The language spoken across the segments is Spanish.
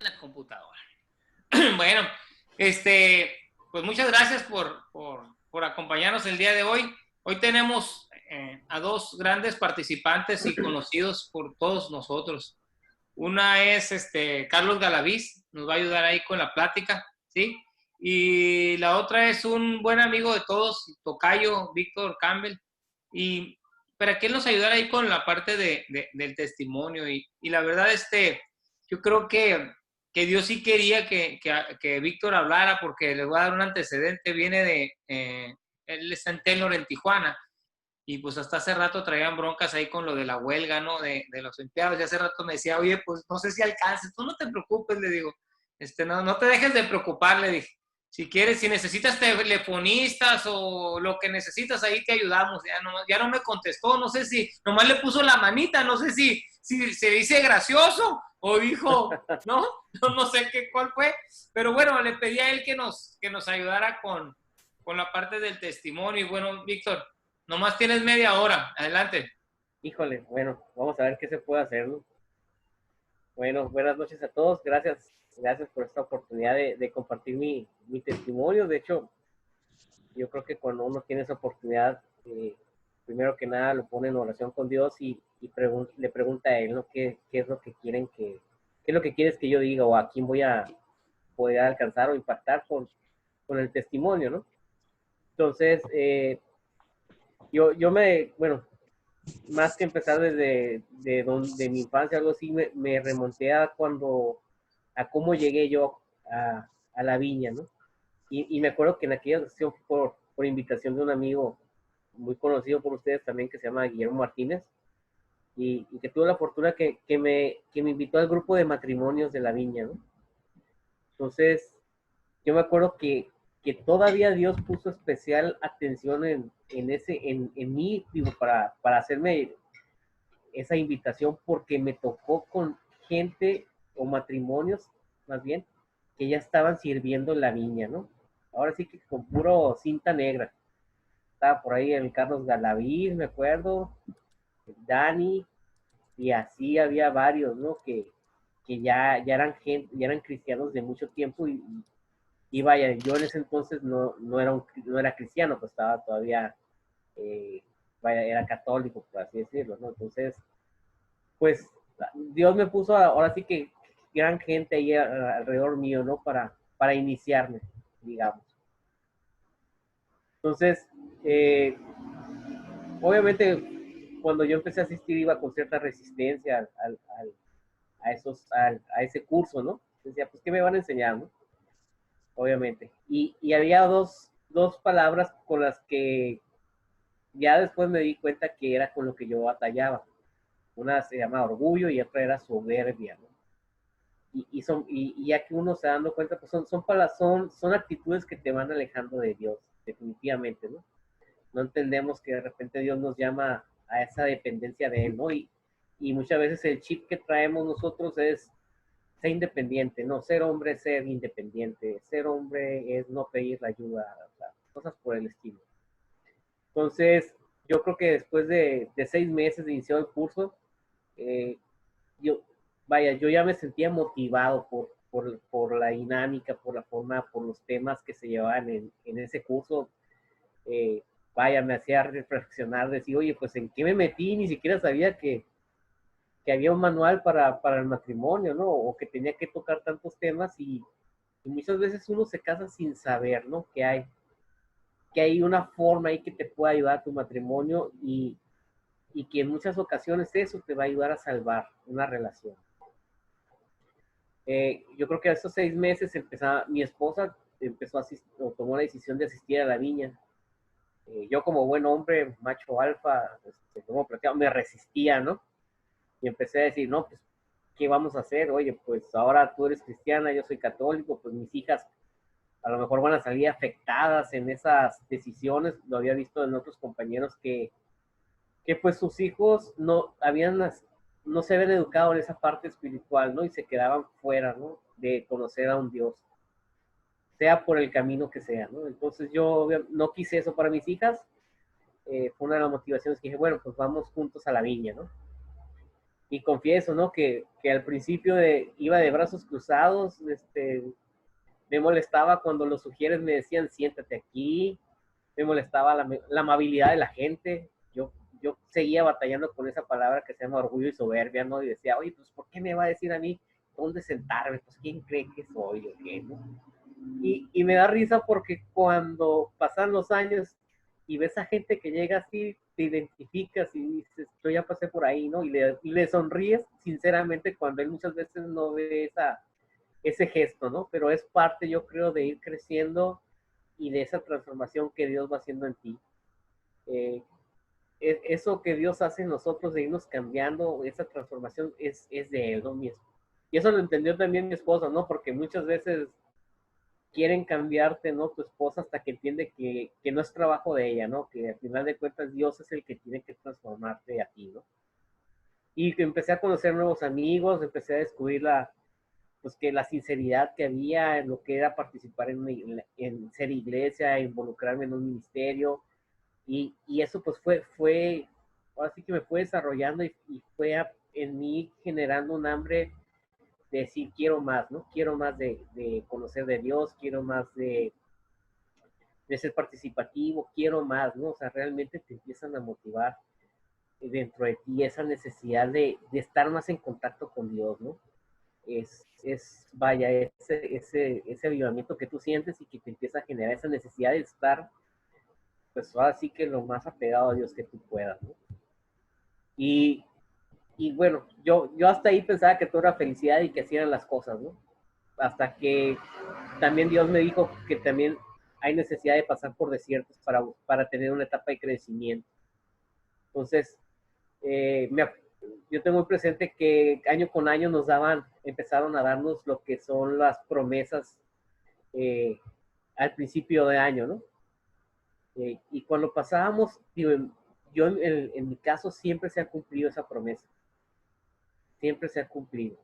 la computadora. Bueno, pues muchas gracias por acompañarnos el día de hoy. Hoy tenemos a dos grandes participantes y conocidos por todos nosotros. Una es Carlos Galaviz, nos va a ayudar ahí con la plática, ¿sí? Y la otra es un buen amigo de todos, tocayo, Víctor Campbell, y para que él nos ayudara ahí con la parte del testimonio. Y la verdad, yo creo que Dios sí quería que Víctor hablara, porque les voy a dar un antecedente, viene él está en Taylor, en Tijuana, y pues hasta hace rato traían broncas ahí con lo de la huelga, ¿no? De los empleados. Y hace rato me decía, oye, pues no sé si alcances, tú no te preocupes, le digo, no te dejes de preocupar, le dije. Si quieres, si necesitas telefonistas o lo que necesitas, ahí te ayudamos. Ya no me contestó, no sé si nomás le puso la manita, no sé si se dice gracioso o dijo, no sé cuál fue. Pero bueno, le pedí a él que nos ayudara con la parte del testimonio. Y bueno, Víctor, nomás tienes media hora. Adelante. Híjole, bueno, vamos a ver qué se puede hacer, ¿no? Bueno, buenas noches a todos. Gracias por esta oportunidad de compartir mi testimonio. De hecho, yo creo que cuando uno tiene esa oportunidad, primero que nada lo pone en oración con Dios y le pregunta a Él, ¿no? ¿Qué es lo que quieren qué es lo que quieres que yo diga o a quién voy a poder alcanzar o impactar con el testimonio, ¿no? Entonces, bueno, más que empezar de mi infancia, algo así, me remonté a cómo llegué yo a la viña, ¿no? Y me acuerdo que en aquella ocasión fue por invitación de un amigo muy conocido por ustedes también, que se llama Guillermo Martínez, y que tuve la fortuna que me invitó al grupo de matrimonios de la viña, ¿no? Entonces, yo me acuerdo que todavía Dios puso especial atención en mí, digo, para hacerme esa invitación porque me tocó con gente o matrimonios, más bien, que ya estaban sirviendo en la viña, ¿no? Ahora sí que con puro cinta negra. Estaba por ahí el Carlos Galaviz, me acuerdo, el Dani, y así había varios, ¿no? Que ya eran gente, ya eran cristianos de mucho tiempo y vaya, yo en ese entonces no era cristiano, pues estaba todavía, vaya, era católico, por así decirlo, ¿no? Entonces, pues Dios me puso ahora sí que gran gente ahí alrededor mío, ¿no? Para iniciarme, digamos. Entonces, eh, obviamente, cuando yo empecé a asistir iba con cierta resistencia a ese curso, ¿no? Decía, pues, ¿qué me van a enseñar, no? Obviamente. Y había dos palabras con las que ya después me di cuenta que era con lo que yo batallaba. Una se llama orgullo y otra era soberbia, ¿no? Y ya que uno se dando cuenta, pues son actitudes que te van alejando de Dios, definitivamente, ¿no? No entendemos que de repente Dios nos llama a esa dependencia de Él, ¿no? Y muchas veces el chip que traemos nosotros es ser independiente, ¿no? Ser hombre es ser independiente, ser hombre es no pedir la ayuda, o sea, cosas por el estilo. Entonces, yo creo que después de 6 meses de iniciar el curso, eh, yo, vaya, yo ya me sentía motivado por la dinámica, por la forma, por los temas que se llevaban en ese curso. Eh, vaya, me hacía reflexionar, decir, oye, pues en qué me metí, ni siquiera sabía que había un manual para el matrimonio, ¿no? O que tenía que tocar tantos temas y muchas veces uno se casa sin saber, ¿no? Que hay una forma ahí que te puede ayudar a tu matrimonio y que en muchas ocasiones eso te va a ayudar a salvar una relación. Yo creo que a esos 6 meses mi esposa empezó o tomó la decisión de asistir a la viña. Yo como buen hombre, macho alfa, como me resistía, ¿no? Y empecé a decir, no, pues, ¿qué vamos a hacer? Oye, pues ahora tú eres cristiana, yo soy católico, pues mis hijas a lo mejor van a salir afectadas en esas decisiones. Lo había visto en otros compañeros que pues sus hijos no se habían educado en esa parte espiritual, ¿no? Y se quedaban fuera, ¿no? De conocer a un Dios, sea por el camino que sea, ¿no? Entonces yo no quise eso para mis hijas. Fue una de las motivaciones que dije, bueno, pues vamos juntos a la viña, ¿no? Y confieso, ¿no? Que al principio iba de brazos cruzados, me molestaba cuando los sugieres me decían, siéntate aquí, me molestaba la amabilidad de la gente. Yo seguía batallando con esa palabra que se llama orgullo y soberbia, ¿no? Y decía, oye, pues, ¿por qué me va a decir a mí dónde sentarme? Pues, ¿quién cree que soy o qué, no? Y me da risa porque cuando pasan los años y ves a gente que llega así, te identificas y dices, yo ya pasé por ahí, ¿no? Y le sonríes sinceramente cuando él muchas veces no ve ese gesto, ¿no? Pero es parte, yo creo, de ir creciendo y de esa transformación que Dios va haciendo en ti. Eh, Eso que Dios hace en nosotros de irnos cambiando, esa transformación es de Él, ¿no? Y eso lo entendió también mi esposa, ¿no? Porque muchas veces quieren cambiarte, ¿no? Tu esposa hasta que entiende que no es trabajo de ella, ¿no? Que al final de cuentas Dios es el que tiene que transformarte a ti, ¿no? Y que empecé a conocer nuevos amigos, empecé a descubrir pues que la sinceridad que había en lo que era participar en ser iglesia, involucrarme en un ministerio, y eso pues ahora sí que me fue desarrollando y fue en mí generando un hambre de decir quiero más, ¿no? Quiero más de conocer de Dios, quiero más de ser participativo, quiero más, ¿no? O sea, realmente te empiezan a motivar dentro de ti esa necesidad de estar más en contacto con Dios, ¿no? Vaya, ese avivamiento que tú sientes y que te empieza a generar esa necesidad de estar, pues ahora sí que lo más apegado a Dios que tú puedas, ¿no? Y, y bueno, yo hasta ahí pensaba que todo era felicidad y que así eran las cosas, ¿no? Hasta que también Dios me dijo que también hay necesidad de pasar por desiertos para tener una etapa de crecimiento. Entonces, eh, me, yo tengo muy presente que año con año empezaron a darnos lo que son las promesas eh, al principio de año, ¿no? Y cuando pasábamos, digo, yo en mi caso siempre se ha cumplido esa promesa, siempre se ha cumplido.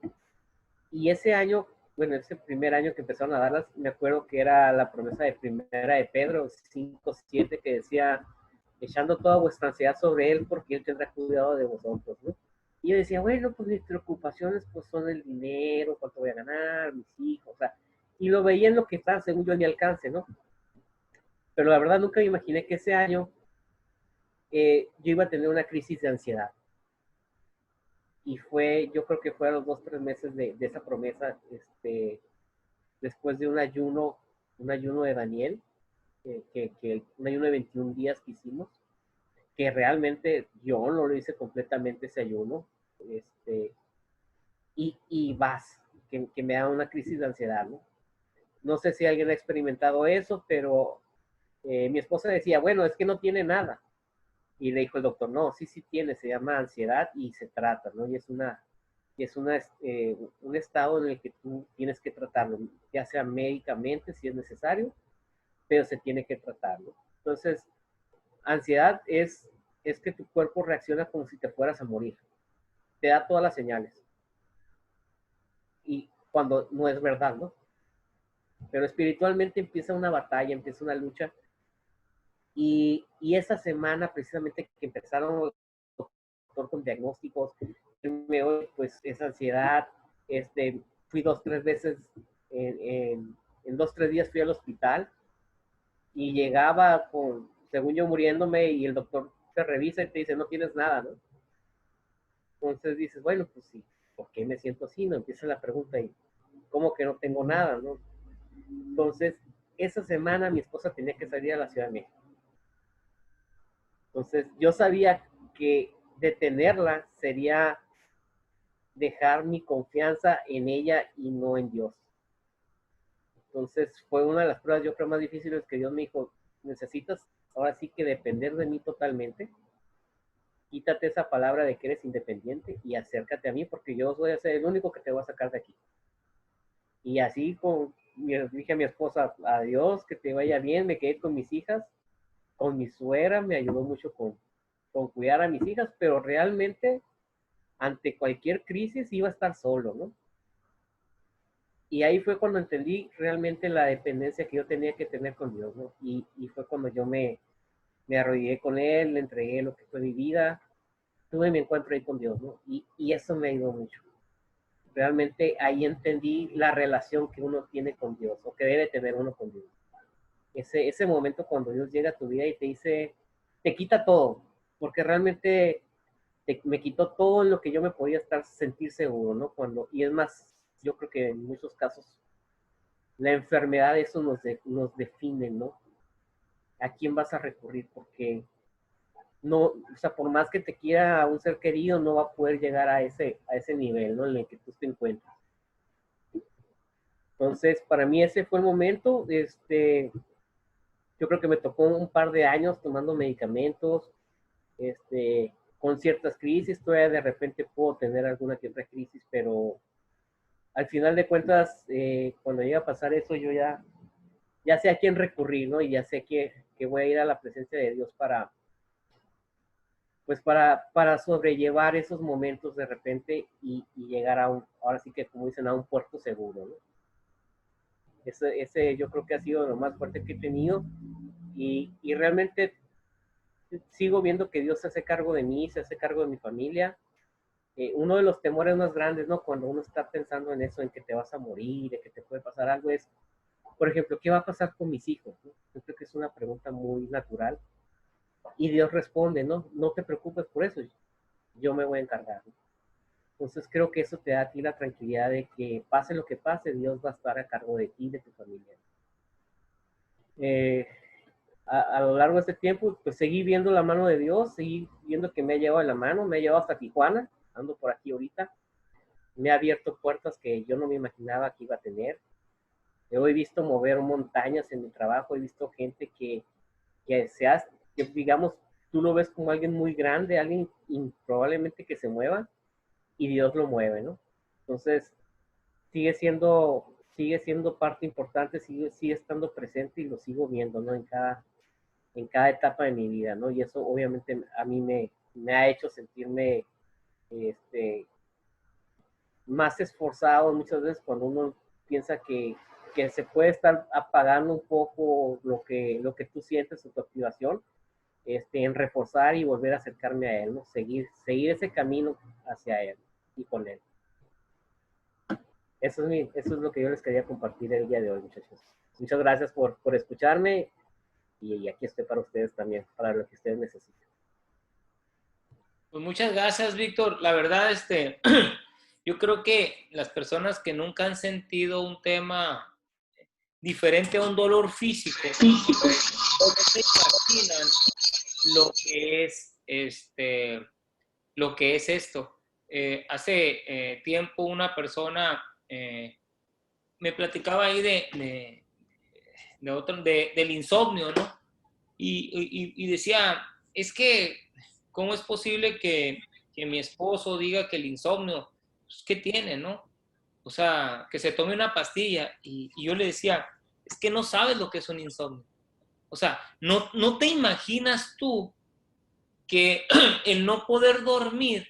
Y ese año, bueno, ese primer año que empezaron a darlas, me acuerdo que era la promesa de primera de Pedro 5:7 que decía, echando toda vuestra ansiedad sobre él porque él tendrá cuidado de vosotros, ¿no? Y yo decía, bueno, pues mis preocupaciones pues son el dinero, cuánto voy a ganar, mis hijos, o sea, y lo veía en lo que está, según yo, en mi alcance, ¿no? Pero la verdad nunca me imaginé que ese año yo iba a tener una crisis de ansiedad. Y yo creo que fue a los 2, 3 meses de esa promesa, después de un ayuno de Daniel, un ayuno de 21 días que hicimos, que realmente yo no lo hice completamente ese ayuno, y que me da una crisis de ansiedad, ¿no? No sé si alguien ha experimentado eso, pero mi esposa decía, bueno, es que no tiene nada. Y le dijo el doctor, no, sí, sí tiene, se llama ansiedad y se trata, ¿no? Y es un estado en el que tú tienes que tratarlo, ya sea médicamente si es necesario, pero se tiene que tratarlo. Entonces, ansiedad es que tu cuerpo reacciona como si te fueras a morir. Te da todas las señales. Y cuando no es verdad, ¿no? Pero espiritualmente empieza una batalla, empieza una lucha. Y esa semana, precisamente, que empezaron los doctor con diagnósticos, pues esa ansiedad, fui 2, 3 veces, en 2, 3 días fui al hospital y llegaba según yo muriéndome, y el doctor te revisa y te dice, no tienes nada, ¿no? Entonces dices, bueno, pues sí, ¿por qué me siento así? No empieza la pregunta y, ¿cómo que no tengo nada, no? Entonces, esa semana mi esposa tenía que salir a la Ciudad de México. Entonces, yo sabía que detenerla sería dejar mi confianza en ella y no en Dios. Entonces, fue una de las pruebas, yo creo, más difíciles que Dios me dijo, necesitas ahora sí que depender de mí totalmente. Quítate esa palabra de que eres independiente y acércate a mí porque yo voy a ser el único que te va a sacar de aquí. Y así dije a mi esposa, adiós, que te vaya bien, me quedé con mis hijas, con mi suegra, me ayudó mucho con cuidar a mis hijas, pero realmente ante cualquier crisis iba a estar solo, ¿no? Y ahí fue cuando entendí realmente la dependencia que yo tenía que tener con Dios, ¿no? Y fue cuando yo me arrodillé con Él, le entregué lo que fue mi vida, tuve mi encuentro ahí con Dios, ¿no? Y eso me ayudó mucho. Realmente ahí entendí la relación que uno tiene con Dios, o que debe tener uno con Dios. Ese momento cuando Dios llega a tu vida y te dice, te quita todo, porque realmente me quitó todo en lo que yo me podía sentir seguro, ¿no? Y es más, yo creo que en muchos casos la enfermedad, eso nos define, ¿no? ¿A quién vas a recurrir? Porque no, o sea, por más que te quiera un ser querido, no va a poder llegar a ese nivel, ¿no? En el que tú te encuentras. Entonces, para mí ese fue el momento. Yo creo que me tocó un par de años tomando medicamentos, con ciertas crisis. Todavía de repente puedo tener alguna que otra crisis, pero al final de cuentas, cuando llega a pasar eso, yo ya sé a quién recurrir, ¿no? Y ya sé que voy a ir a la presencia de Dios para sobrellevar esos momentos de repente y llegar ahora sí que como dicen, a un puerto seguro, ¿no? Ese yo creo que ha sido lo más fuerte que he tenido y realmente sigo viendo que Dios se hace cargo de mí, se hace cargo de mi familia. Uno de los temores más grandes, ¿no? Cuando uno está pensando en eso, en que te vas a morir, de que te puede pasar algo, es, por ejemplo, ¿qué va a pasar con mis hijos? ¿No? Yo creo que es una pregunta muy natural. Y Dios responde, ¿no? No te preocupes por eso, yo me voy a encargar, ¿no? Entonces creo que eso te da a ti la tranquilidad de que pase lo que pase, Dios va a estar a cargo de ti y de tu familia. Eh, a lo largo de este tiempo, pues seguí viendo la mano de Dios, seguí viendo que me ha llevado de la mano, me ha llevado hasta Tijuana, ando por aquí ahorita, me ha abierto puertas que yo no me imaginaba que iba a tener. He visto mover montañas en mi trabajo, he visto gente que digamos, tú lo ves como alguien muy grande, alguien probablemente que se mueva, y Dios lo mueve, ¿no? Entonces, sigue siendo parte importante, sigue estando presente y lo sigo viendo, ¿no? En cada etapa de mi vida, ¿no? Y eso obviamente a mí me ha hecho sentirme más esforzado muchas veces cuando uno piensa que se puede estar apagando un poco lo que tú sientes o tu activación, en reforzar y volver a acercarme a él, ¿no? Seguir ese camino hacia él y con él. Eso es lo que yo les quería compartir el día de hoy, muchachos. Muchas gracias por escucharme y aquí estoy para ustedes también, para lo que ustedes necesiten. Pues muchas gracias, Víctor. La verdad, yo creo que las personas que nunca han sentido un tema diferente a un dolor físico, no se imaginan lo que es esto. Hace tiempo una persona me platicaba ahí del insomnio, ¿no? Y decía, es que, ¿cómo es posible que mi esposo diga que el insomnio, pues, ¿qué tiene, no? O sea, que se tome una pastilla. Y yo le decía, es que no sabes lo que es un insomnio. O sea, no te imaginas tú que el no poder dormir,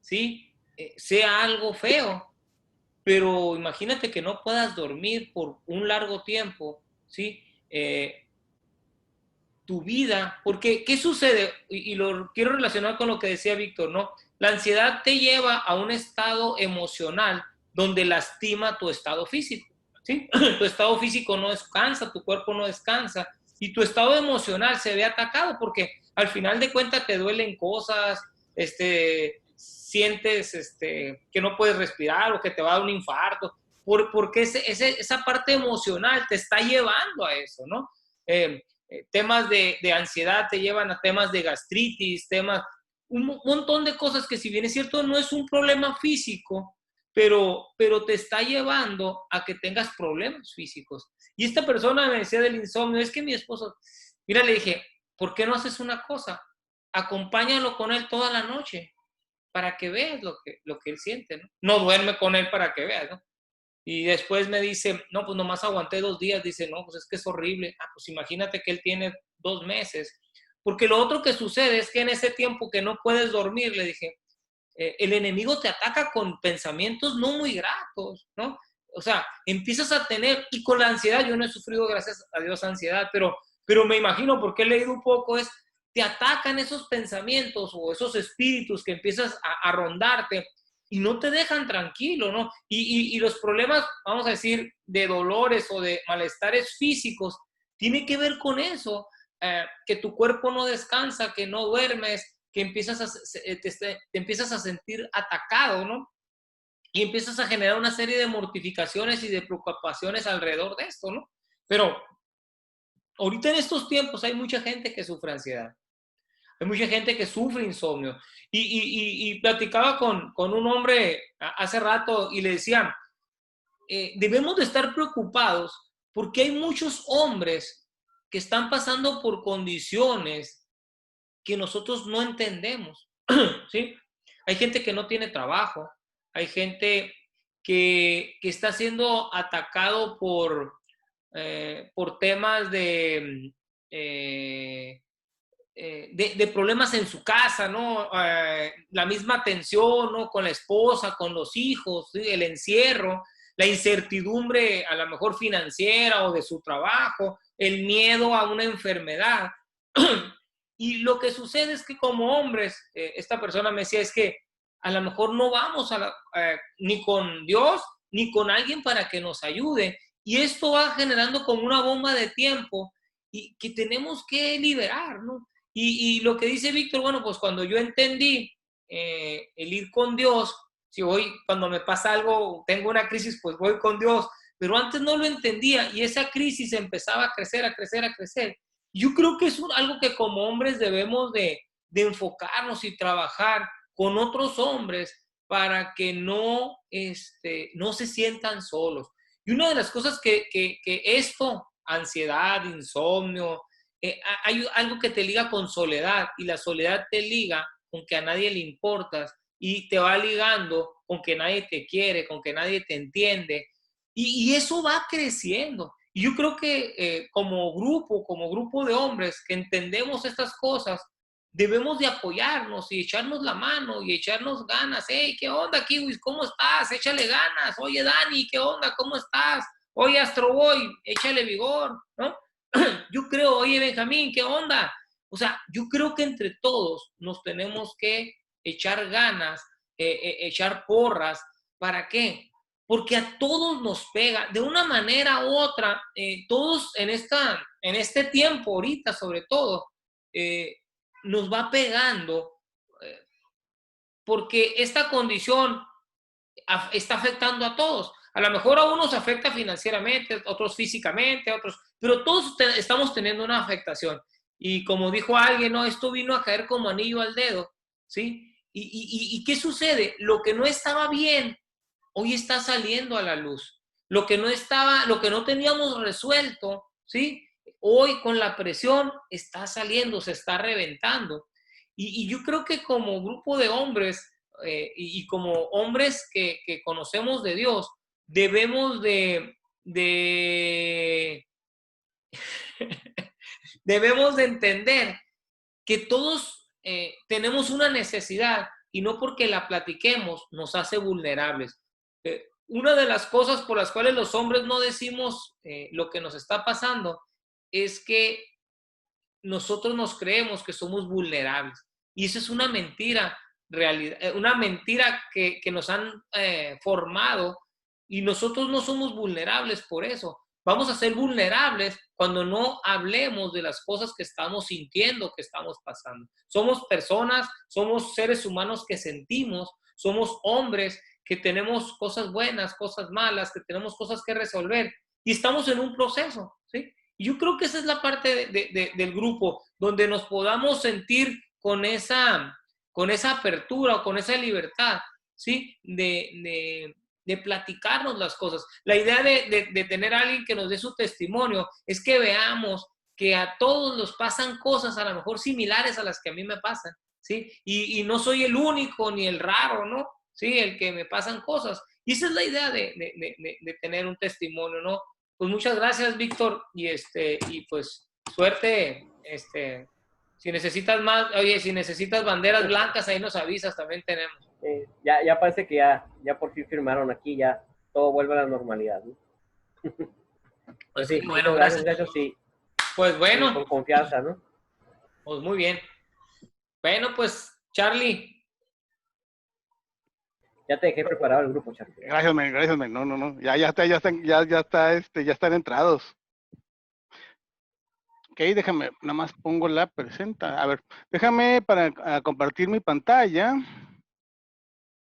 ¿sí? Sea algo feo. Pero imagínate que no puedas dormir por un largo tiempo, ¿sí? Tu vida, porque ¿qué sucede? Y lo quiero relacionar con lo que decía Víctor, ¿no? La ansiedad te lleva a un estado emocional donde lastima tu estado físico, ¿sí? Tu estado físico no descansa, tu cuerpo no descansa y tu estado emocional se ve atacado porque al final de cuentas te duelen cosas, sientes que no puedes respirar o que te va a dar un infarto, porque esa parte emocional te está llevando a eso, ¿no? Temas de ansiedad te llevan a temas de gastritis, un montón de cosas que si bien es cierto no es un problema físico, pero te está llevando a que tengas problemas físicos. Y esta persona me decía del insomnio, es que mi esposo, mira, le dije, ¿por qué no haces una cosa? Acompáñalo con él toda la noche para que veas lo que él siente, ¿no? No duerme con él para que veas, ¿no? Y después me dice, no, pues nomás aguanté 2 días. Dice, no, pues es que es horrible. Ah, pues imagínate que él tiene 2 meses. Porque lo otro que sucede es que en ese tiempo que no puedes dormir, le dije, el enemigo te ataca con pensamientos no muy gratos, ¿no? O sea, empiezas a tener, y con la ansiedad, yo no he sufrido, gracias a Dios, ansiedad, pero me imagino, porque he leído un poco, es te atacan esos pensamientos o esos espíritus que empiezas a rondarte y no te dejan tranquilo, ¿no? Y los problemas, vamos a decir, de dolores o de malestares físicos, tiene que ver con eso, que tu cuerpo no descansa, que no duermes, que te empiezas a sentir atacado, ¿no? Y empiezas a generar una serie de mortificaciones y de preocupaciones alrededor de esto, ¿no? Pero ahorita en estos tiempos hay mucha gente que sufre ansiedad. Hay mucha gente que sufre insomnio. Y platicaba con un hombre hace rato y le decía, debemos de estar preocupados porque hay muchos hombres que están pasando por condiciones que nosotros no entendemos, ¿sí? Hay gente que no tiene trabajo, hay gente que está siendo atacado por temas de problemas en su casa, ¿no? La misma tensión, ¿no? Con la esposa, con los hijos, ¿sí? El encierro, la incertidumbre a lo mejor financiera o de su trabajo, el miedo a una enfermedad. Y lo que sucede es que como hombres, esta persona me decía, es que a lo mejor no vamos ni con Dios ni con alguien para que nos ayude. Y esto va generando como una bomba de tiempo y que tenemos que liberar, ¿no? Y lo que dice Víctor, bueno, pues cuando yo entendí el ir con Dios, si hoy cuando me pasa algo, tengo una crisis, pues voy con Dios, pero antes no lo entendía y esa crisis empezaba a crecer, a crecer, a crecer. Yo creo que es algo que como hombres debemos de enfocarnos y trabajar con otros hombres para que no se sientan solos. Y una de las cosas que esto, ansiedad, insomnio, hay algo que te liga con soledad y la soledad te liga con que a nadie le importas y te va ligando con que nadie te quiere, con que nadie te entiende y eso va creciendo. Y yo creo que como grupo de hombres que entendemos estas cosas, debemos de apoyarnos y echarnos la mano y echarnos ganas. Hey, ¿qué onda, Kiwis? ¿Cómo estás? Échale ganas. Oye, Dani, ¿qué onda? ¿Cómo estás? Oye, Astro Boy, échale vigor, ¿no? Yo creo, oye, Benjamín, ¿qué onda? O sea, yo creo que entre todos nos tenemos que echar ganas, echar porras. ¿Para qué? Porque a todos nos pega, de una manera u otra, todos en este tiempo, ahorita sobre todo, nos va pegando, porque esta condición está afectando a todos. A lo mejor a unos afecta financieramente, otros físicamente, otros, pero todos estamos teniendo una afectación. Y como dijo alguien, no, esto vino a caer como anillo al dedo, ¿sí? ¿Y qué sucede? Lo que no estaba bien, hoy está saliendo a la luz. Lo que no teníamos resuelto, ¿sí? Hoy con la presión está saliendo, se está reventando. Y yo creo que como grupo de hombres y como hombres que conocemos de Dios, debemos debemos de entender que todos tenemos una necesidad y no porque la platiquemos nos hace vulnerables. Una de las cosas por las cuales los hombres no decimos lo que nos está pasando es que nosotros nos creemos que somos vulnerables. Y eso es una mentira, una mentira que nos han formado y nosotros no somos vulnerables por eso. Vamos a ser vulnerables cuando no hablemos de las cosas que estamos sintiendo, que estamos pasando. Somos personas, somos seres humanos que sentimos, somos hombres que tenemos cosas buenas, cosas malas, que tenemos cosas que resolver y estamos en un proceso, ¿sí? Y yo creo que esa es la parte del grupo, donde nos podamos sentir con esa apertura o con esa libertad, ¿sí? De platicarnos las cosas. La idea de tener a alguien que nos dé su testimonio es que veamos que a todos nos pasan cosas a lo mejor similares a las que a mí me pasan, ¿sí? Y no soy el único ni el raro, ¿no? Sí, el que me pasan cosas. Y esa es la idea de tener un testimonio, ¿no? Pues muchas gracias, Víctor, y pues suerte, si necesitas más, oye, si necesitas banderas blancas, ahí nos avisas, también tenemos. Ya parece que ya por fin firmaron aquí, ya todo vuelve a la normalidad, ¿no? Pues sí, bueno, gracias, sí. Pues bueno. Con confianza, ¿no? Pues muy bien. Bueno, pues, Charlie. Ya te dejé preparado el grupo, Charlie. Gracias, men. No. Ya están entrados. Ok, déjame, nada más pongo la presenta. A ver, déjame para compartir mi pantalla.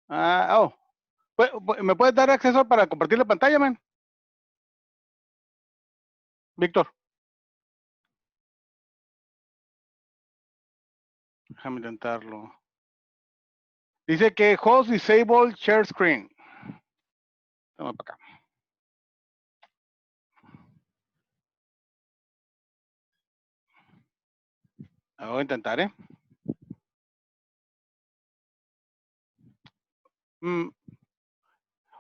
¿Me puedes dar acceso para compartir la pantalla, man? Víctor. Déjame intentarlo. Dice que host disable share screen. Toma para acá. Voy a intentar, ¿eh?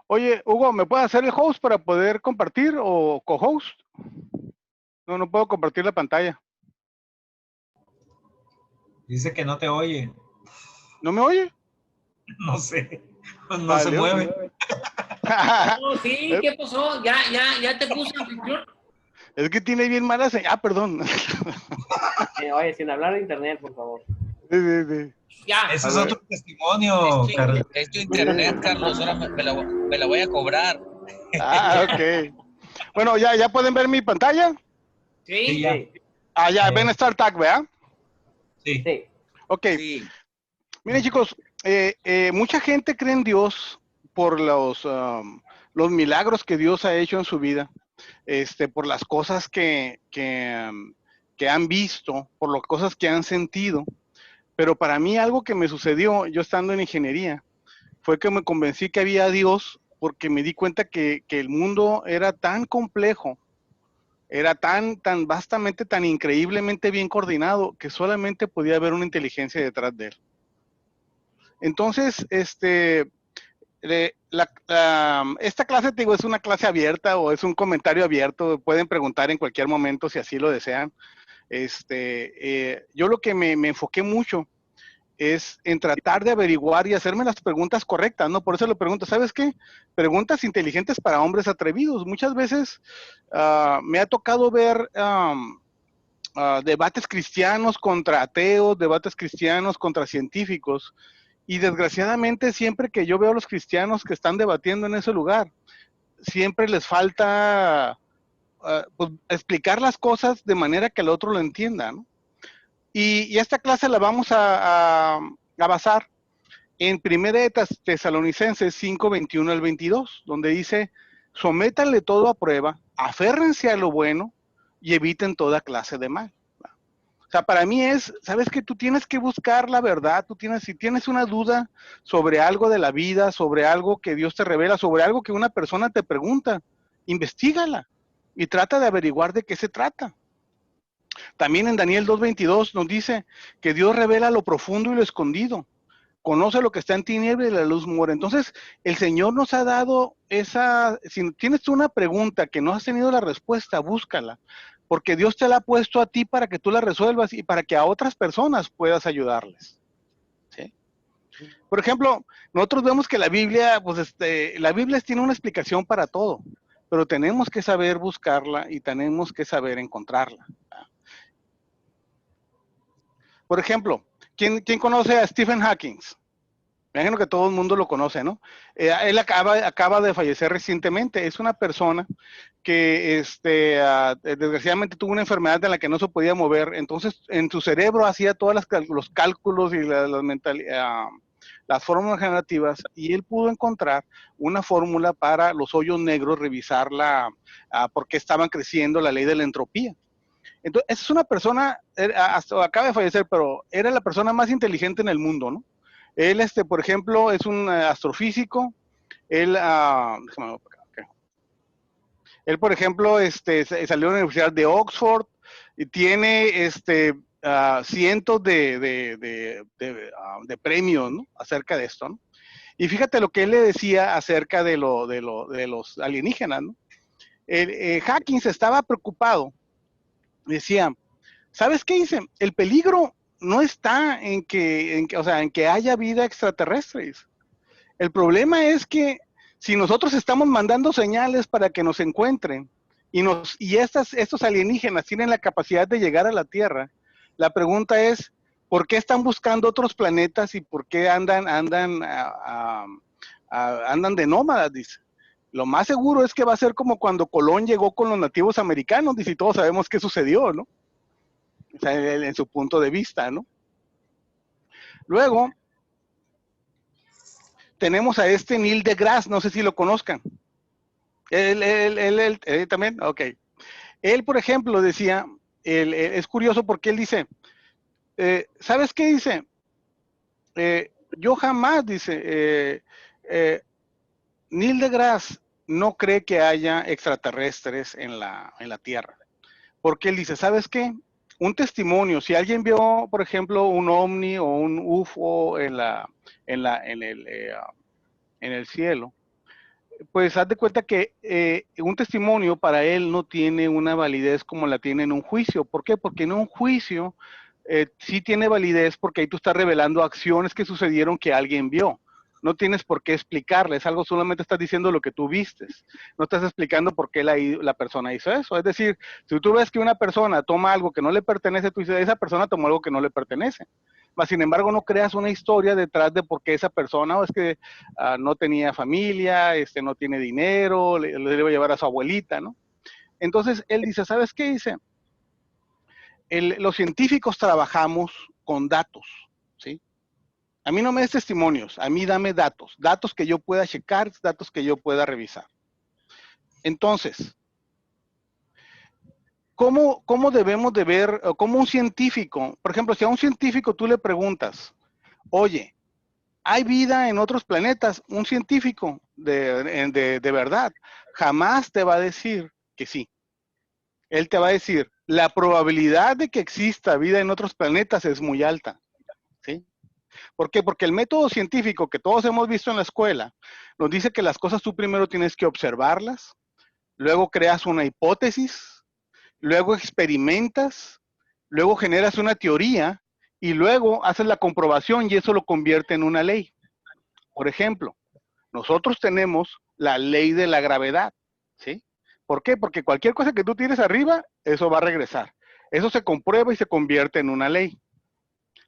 Oye, Hugo, ¿me puedes hacer el host para poder compartir o co-host? No puedo compartir la pantalla. Dice que no te oye. ¿No me oye? No sé. No se mueve. Oh, sí, ¿qué pasó? ¿Ya te puse anfitrión? Es que tiene bien mala señal. Ah, perdón. Oye, sin hablar de internet, por favor. Sí. Ya. Ese es otro testimonio, Carlos. Es tu internet, Carlos. Ahora me la voy a cobrar. Ok. Bueno, ¿ya pueden ver mi pantalla? Sí. Ya, ven Start Tag, ¿verdad? Sí. Ok. Sí. Miren, chicos, mucha gente cree en Dios por los milagros que Dios ha hecho en su vida, por las cosas que han visto, por las cosas que han sentido. Pero para mí algo que me sucedió, yo estando en ingeniería, fue que me convencí que había Dios porque me di cuenta que el mundo era tan complejo, era tan vastamente, tan increíblemente bien coordinado, que solamente podía haber una inteligencia detrás de él. Entonces, esta clase, te digo, es una clase abierta o es un comentario abierto. Pueden preguntar en cualquier momento si así lo desean. Yo lo que me enfoqué mucho es en tratar de averiguar y hacerme las preguntas correctas, ¿no? Por eso le pregunto, ¿sabes qué? Preguntas inteligentes para hombres atrevidos. Muchas veces me ha tocado ver debates cristianos contra ateos, debates cristianos contra científicos, y desgraciadamente siempre que yo veo a los cristianos que están debatiendo en ese lugar, siempre les falta pues, explicar las cosas de manera que el otro lo entienda, ¿no? Y esta clase la vamos a basar en 1 de Tesalonicenses 5, 21 al 22, donde dice, sométanle todo a prueba, aférrense a lo bueno y eviten toda clase de mal. O sea, para mí es, sabes que tú tienes que buscar la verdad, si tienes una duda sobre algo de la vida, sobre algo que Dios te revela, sobre algo que una persona te pregunta, investígala y trata de averiguar de qué se trata. También en Daniel 2:22 nos dice que Dios revela lo profundo y lo escondido, conoce lo que está en tinieblas y la luz mora. Entonces, el Señor nos ha dado si tienes tú una pregunta que no has tenido la respuesta, búscala, porque Dios te la ha puesto a ti para que tú la resuelvas y para que a otras personas puedas ayudarles. ¿Sí? Por ejemplo, nosotros vemos que la Biblia, pues la Biblia tiene una explicación para todo, pero tenemos que saber buscarla y tenemos que saber encontrarla. Por ejemplo, ¿quién conoce a Stephen Hawking? Me imagino que todo el mundo lo conoce, ¿no? Él acaba de fallecer recientemente. Es una persona que desgraciadamente tuvo una enfermedad en la que no se podía mover. Entonces, en su cerebro hacía todos los cálculos y las fórmulas generativas, y él pudo encontrar una fórmula para los hoyos negros, revisarla, por qué estaban creciendo, la ley de la entropía. Entonces, es una persona, acaba de fallecer, pero era la persona más inteligente en el mundo, ¿no? Él, por ejemplo, es un astrofísico. Él, él, por ejemplo, salió de la Universidad de Oxford y tiene cientos de premios, ¿no? Acerca de esto, ¿no? Y fíjate lo que él le decía acerca de los alienígenas, ¿no? Hawking estaba preocupado. Decía, ¿sabes qué dice? El peligro no está en que haya vida extraterrestre. El problema es que si nosotros estamos mandando señales para que nos encuentren y estos alienígenas tienen la capacidad de llegar a la Tierra, La pregunta es, ¿por qué están buscando otros planetas y por qué andan de nómadas? Dice. Lo más seguro es que va a ser como cuando Colón llegó con los nativos americanos, dice, y todos sabemos qué sucedió, ¿no? O sea, en su punto de vista, ¿no? Luego, tenemos a este Neil deGrasse, no sé si lo conozcan. Él también, ok. Él, por ejemplo, decía, es curioso porque él dice, ¿sabes qué dice? Yo jamás, dice, Neil deGrasse no cree que haya extraterrestres en la Tierra. Porque él dice, ¿sabes qué? Un testimonio, si alguien vio, por ejemplo, un ovni o un UFO en el cielo, pues haz de cuenta que un testimonio para él no tiene una validez como la tiene en un juicio. ¿Por qué? Porque en un juicio sí tiene validez porque ahí tú estás revelando acciones que sucedieron que alguien vio. No tienes por qué explicarle, es algo, solamente estás diciendo lo que tú vistes. No estás explicando por qué la persona hizo eso. Es decir, si tú ves que una persona toma algo que no le pertenece, tú dices, esa persona tomó algo que no le pertenece. Mas, sin embargo, no creas una historia detrás de por qué esa persona, o es que no tenía familia, no tiene dinero, le debe llevar a su abuelita, ¿no? Entonces, él dice, ¿sabes qué dice? Los científicos trabajamos con datos, ¿sí? A mí no me des testimonios, a mí dame datos, datos que yo pueda checar, datos que yo pueda revisar. Entonces, ¿cómo debemos de ver, cómo un científico, por ejemplo, si a un científico tú le preguntas, oye, ¿hay vida en otros planetas? Un científico de verdad jamás te va a decir que sí. Él te va a decir, la probabilidad de que exista vida en otros planetas es muy alta. ¿Sí? ¿Por qué? Porque el método científico que todos hemos visto en la escuela nos dice que las cosas tú primero tienes que observarlas, luego creas una hipótesis, luego experimentas, luego generas una teoría y luego haces la comprobación y eso lo convierte en una ley. Por ejemplo, nosotros tenemos la ley de la gravedad, ¿sí? ¿Por qué? Porque cualquier cosa que tú tires arriba, eso va a regresar. Eso se comprueba y se convierte en una ley.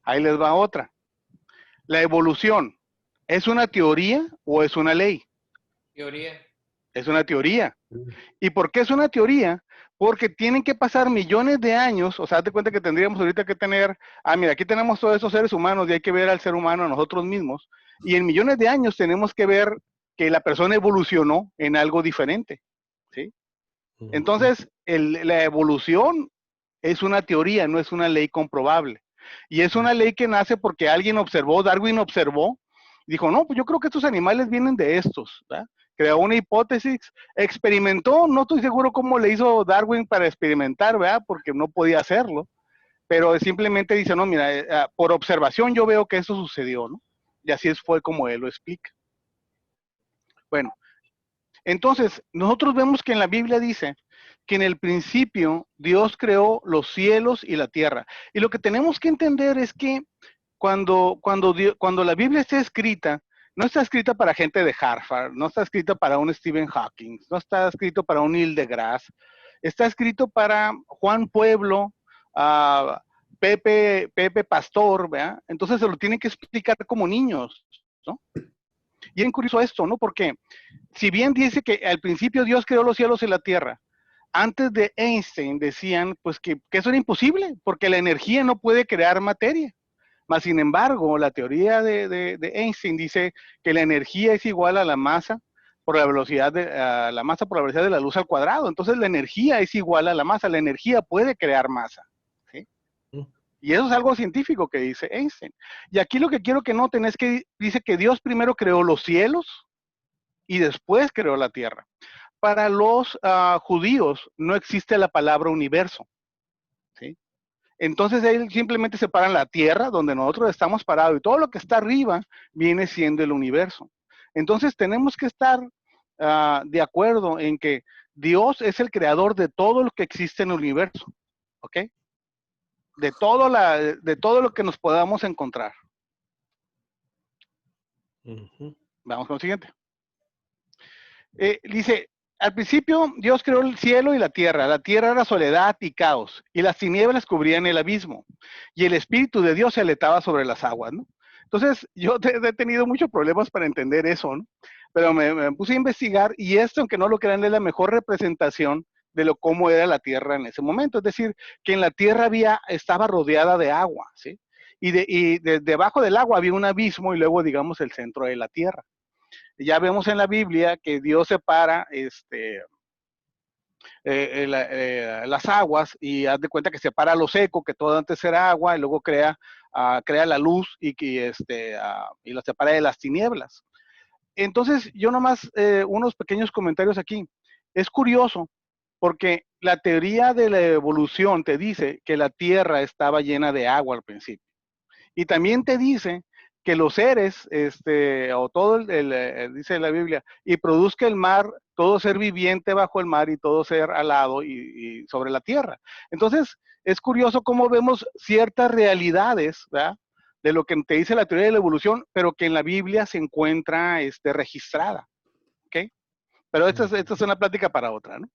Ahí les va otra. La evolución, ¿es una teoría o es una ley? Teoría. Es una teoría. ¿Y por qué es una teoría? Porque tienen que pasar millones de años, o sea, date cuenta que tendríamos ahorita que tener, mira, aquí tenemos todos esos seres humanos y hay que ver al ser humano a nosotros mismos, y en millones de años tenemos que ver que la persona evolucionó en algo diferente, ¿sí? Entonces, la evolución es una teoría, no es una ley comprobable. Y es una ley que nace porque alguien observó, Darwin observó, y dijo, no, pues yo creo que estos animales vienen de estos, ¿verdad? Creó una hipótesis, experimentó, no estoy seguro cómo le hizo Darwin para experimentar, ¿verdad? Porque no podía hacerlo, pero simplemente dice, no, mira, por observación yo veo que eso sucedió, ¿no? Y así fue como él lo explica. Bueno, entonces, nosotros vemos que en la Biblia dice que en el principio Dios creó los cielos y la tierra. Y lo que tenemos que entender es que cuando la Biblia está escrita, no está escrita para gente de Harvard, no está escrita para un Stephen Hawking, no está escrito para un Neil deGrasse, está escrito para Juan Pueblo, Pepe Pastor, ¿verdad? Entonces se lo tienen que explicar como niños, ¿no? Y es curioso esto, ¿no? Porque si bien dice que al principio Dios creó los cielos y la tierra, antes de Einstein decían pues que eso era imposible, porque la energía no puede crear materia. Mas, sin embargo, la teoría de Einstein dice que la energía es igual a la masa por la velocidad de la luz al cuadrado. Entonces, la energía es igual a la masa. La energía puede crear masa. ¿Sí? Y eso es algo científico que dice Einstein. Y aquí lo que quiero que noten es que dice que Dios primero creó los cielos y después creó la tierra. Para los judíos no existe la palabra universo. ¿Sí? Entonces ellos simplemente separan la tierra donde nosotros estamos parados y todo lo que está arriba viene siendo el universo. Entonces tenemos que estar de acuerdo en que Dios es el creador de todo lo que existe en el universo. ¿Ok? De todo lo que nos podamos encontrar. Vamos con el siguiente. Dice, al principio Dios creó el cielo y la tierra. La tierra era soledad y caos, y las tinieblas cubrían el abismo, y el Espíritu de Dios se aletaba sobre las aguas, ¿no? Entonces, yo he tenido muchos problemas para entender eso, ¿no? Pero me puse a investigar, y esto, aunque no lo crean, es la mejor representación de lo cómo era la tierra en ese momento. Es decir, que en la tierra estaba rodeada de agua, ¿sí? Y debajo del agua había un abismo, y luego, digamos, el centro de la tierra. Ya vemos en la Biblia que Dios separa las aguas, y haz de cuenta que separa lo seco, que todo antes era agua, y luego crea la luz y la separa de las tinieblas. Entonces, yo nomás unos pequeños comentarios aquí. Es curioso porque la teoría de la evolución te dice que la tierra estaba llena de agua al principio. Y también te dice que los seres, o todo dice la Biblia, y produzca el mar, todo ser viviente bajo el mar y todo ser alado y sobre la tierra. Entonces, es curioso cómo vemos ciertas realidades, ¿verdad?, de lo que te dice la teoría de la evolución, pero que en la Biblia se encuentra registrada, ¿ok? Pero esta es una plática para otra, ¿no?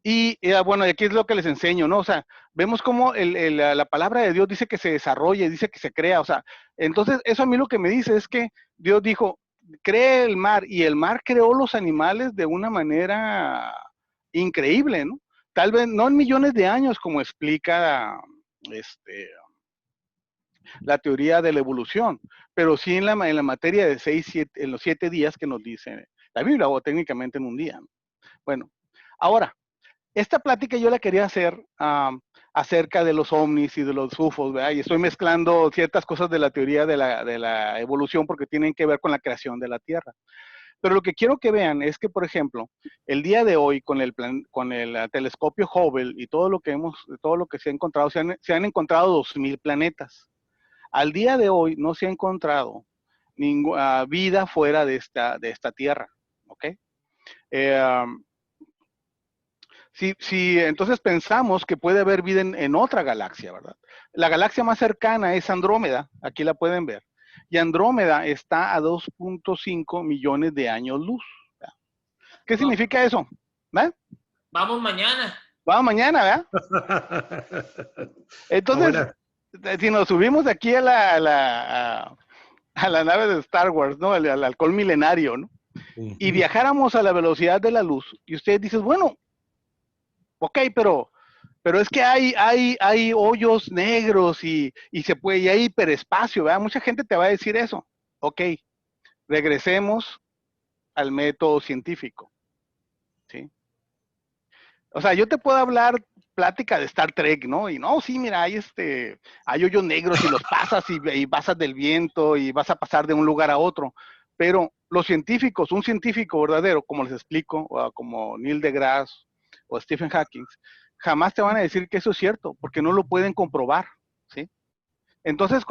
Y bueno, aquí es lo que les enseño, ¿no? O sea, vemos cómo la palabra de Dios dice que se desarrolla, dice que se crea, o sea, entonces eso a mí lo que me dice es que Dios dijo, cree el mar, y el mar creó los animales de una manera increíble, ¿no? Tal vez no en millones de años como explica la teoría de la evolución, pero sí en la materia de 6, 7, en los 7 días que nos dice la Biblia, o técnicamente en un día. Bueno, ahora, esta plática yo la quería hacer acerca de los ovnis y de los UFOs, ¿verdad? Y estoy mezclando ciertas cosas de la teoría de la evolución porque tienen que ver con la creación de la Tierra. Pero lo que quiero que vean es que, por ejemplo, el día de hoy con el telescopio Hubble y todo lo que se ha encontrado, se han encontrado 2000 planetas. Al día de hoy no se ha encontrado ninguna vida fuera de esta Tierra, ¿ok? Si entonces pensamos que puede haber vida en otra galaxia, ¿verdad? La galaxia más cercana es Andrómeda, aquí la pueden ver. Y Andrómeda está a 2.5 millones de años luz. ¿Verdad? ¿Qué significa eso? ¿Verdad? Vamos mañana. Vamos mañana, ¿verdad? Entonces, si nos subimos de aquí a la nave de Star Wars, ¿no? Al halcón milenario, ¿no? Y viajáramos a la velocidad de la luz, y usted dice, bueno, ok, pero es que hay hoyos negros y hay hiperespacio, ¿verdad? Mucha gente te va a decir eso. Ok, regresemos al método científico, ¿sí? O sea, yo te puedo hablar plática de Star Trek, ¿no? Y no, sí, mira, hay hoyos negros y los pasas y pasas del viento y vas a pasar de un lugar a otro. Pero los científicos, un científico verdadero, como les explico, o como Neil deGrasse o Stephen Hawking, jamás te van a decir que eso es cierto, porque no lo pueden comprobar, ¿sí? Entonces,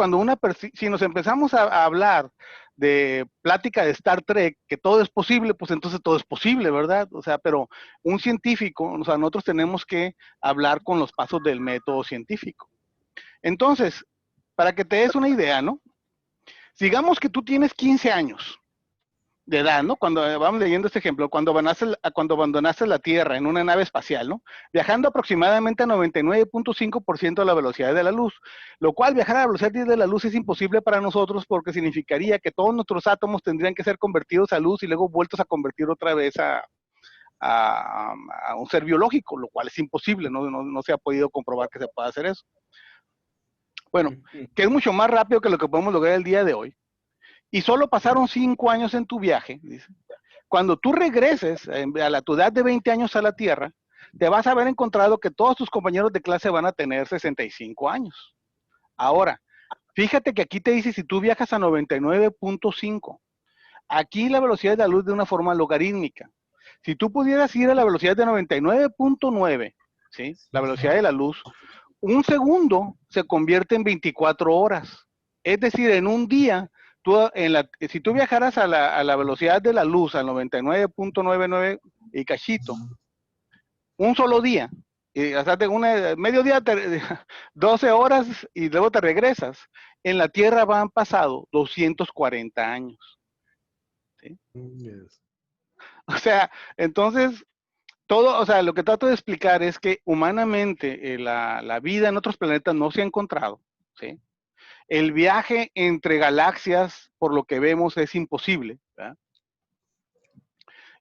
si nos empezamos a hablar de plática de Star Trek, que todo es posible, pues entonces todo es posible, ¿verdad? O sea, pero un científico, o sea, nosotros tenemos que hablar con los pasos del método científico. Entonces, para que te des una idea, ¿no? Digamos que tú tienes 15 años de edad, ¿no? Cuando vamos leyendo este ejemplo, cuando abandonaste la Tierra en una nave espacial, ¿no? Viajando aproximadamente a 99.5% de la velocidad de la luz, lo cual viajar a la velocidad de la luz es imposible para nosotros porque significaría que todos nuestros átomos tendrían que ser convertidos a luz y luego vueltos a convertir otra vez a un ser biológico, lo cual es imposible, no se ha podido comprobar que se pueda hacer eso. Bueno, que es mucho más rápido que lo que podemos lograr el día de hoy. Y solo pasaron 5 años en tu viaje, dice. Cuando tú regreses a tu edad de 20 años a la Tierra, te vas a haber encontrado que todos tus compañeros de clase van a tener 65 años. Ahora, fíjate que aquí te dice si tú viajas a 99.5. Aquí la velocidad de la luz de una forma logarítmica. Si tú pudieras ir a la velocidad de 99.9, ¿sí? La velocidad de la luz, un segundo se convierte en 24 horas. Es decir, en un día, si tú viajaras a la velocidad de la luz, al 99.99 y cachito, un solo día, y hasta medio día, 12 horas y luego te regresas, en la Tierra han pasado 240 años. ¿Sí? Yes. O sea, entonces, todo, o sea, lo que trato de explicar es que humanamente la vida en otros planetas no se ha encontrado, ¿sí? El viaje entre galaxias, por lo que vemos, es imposible, ¿verdad?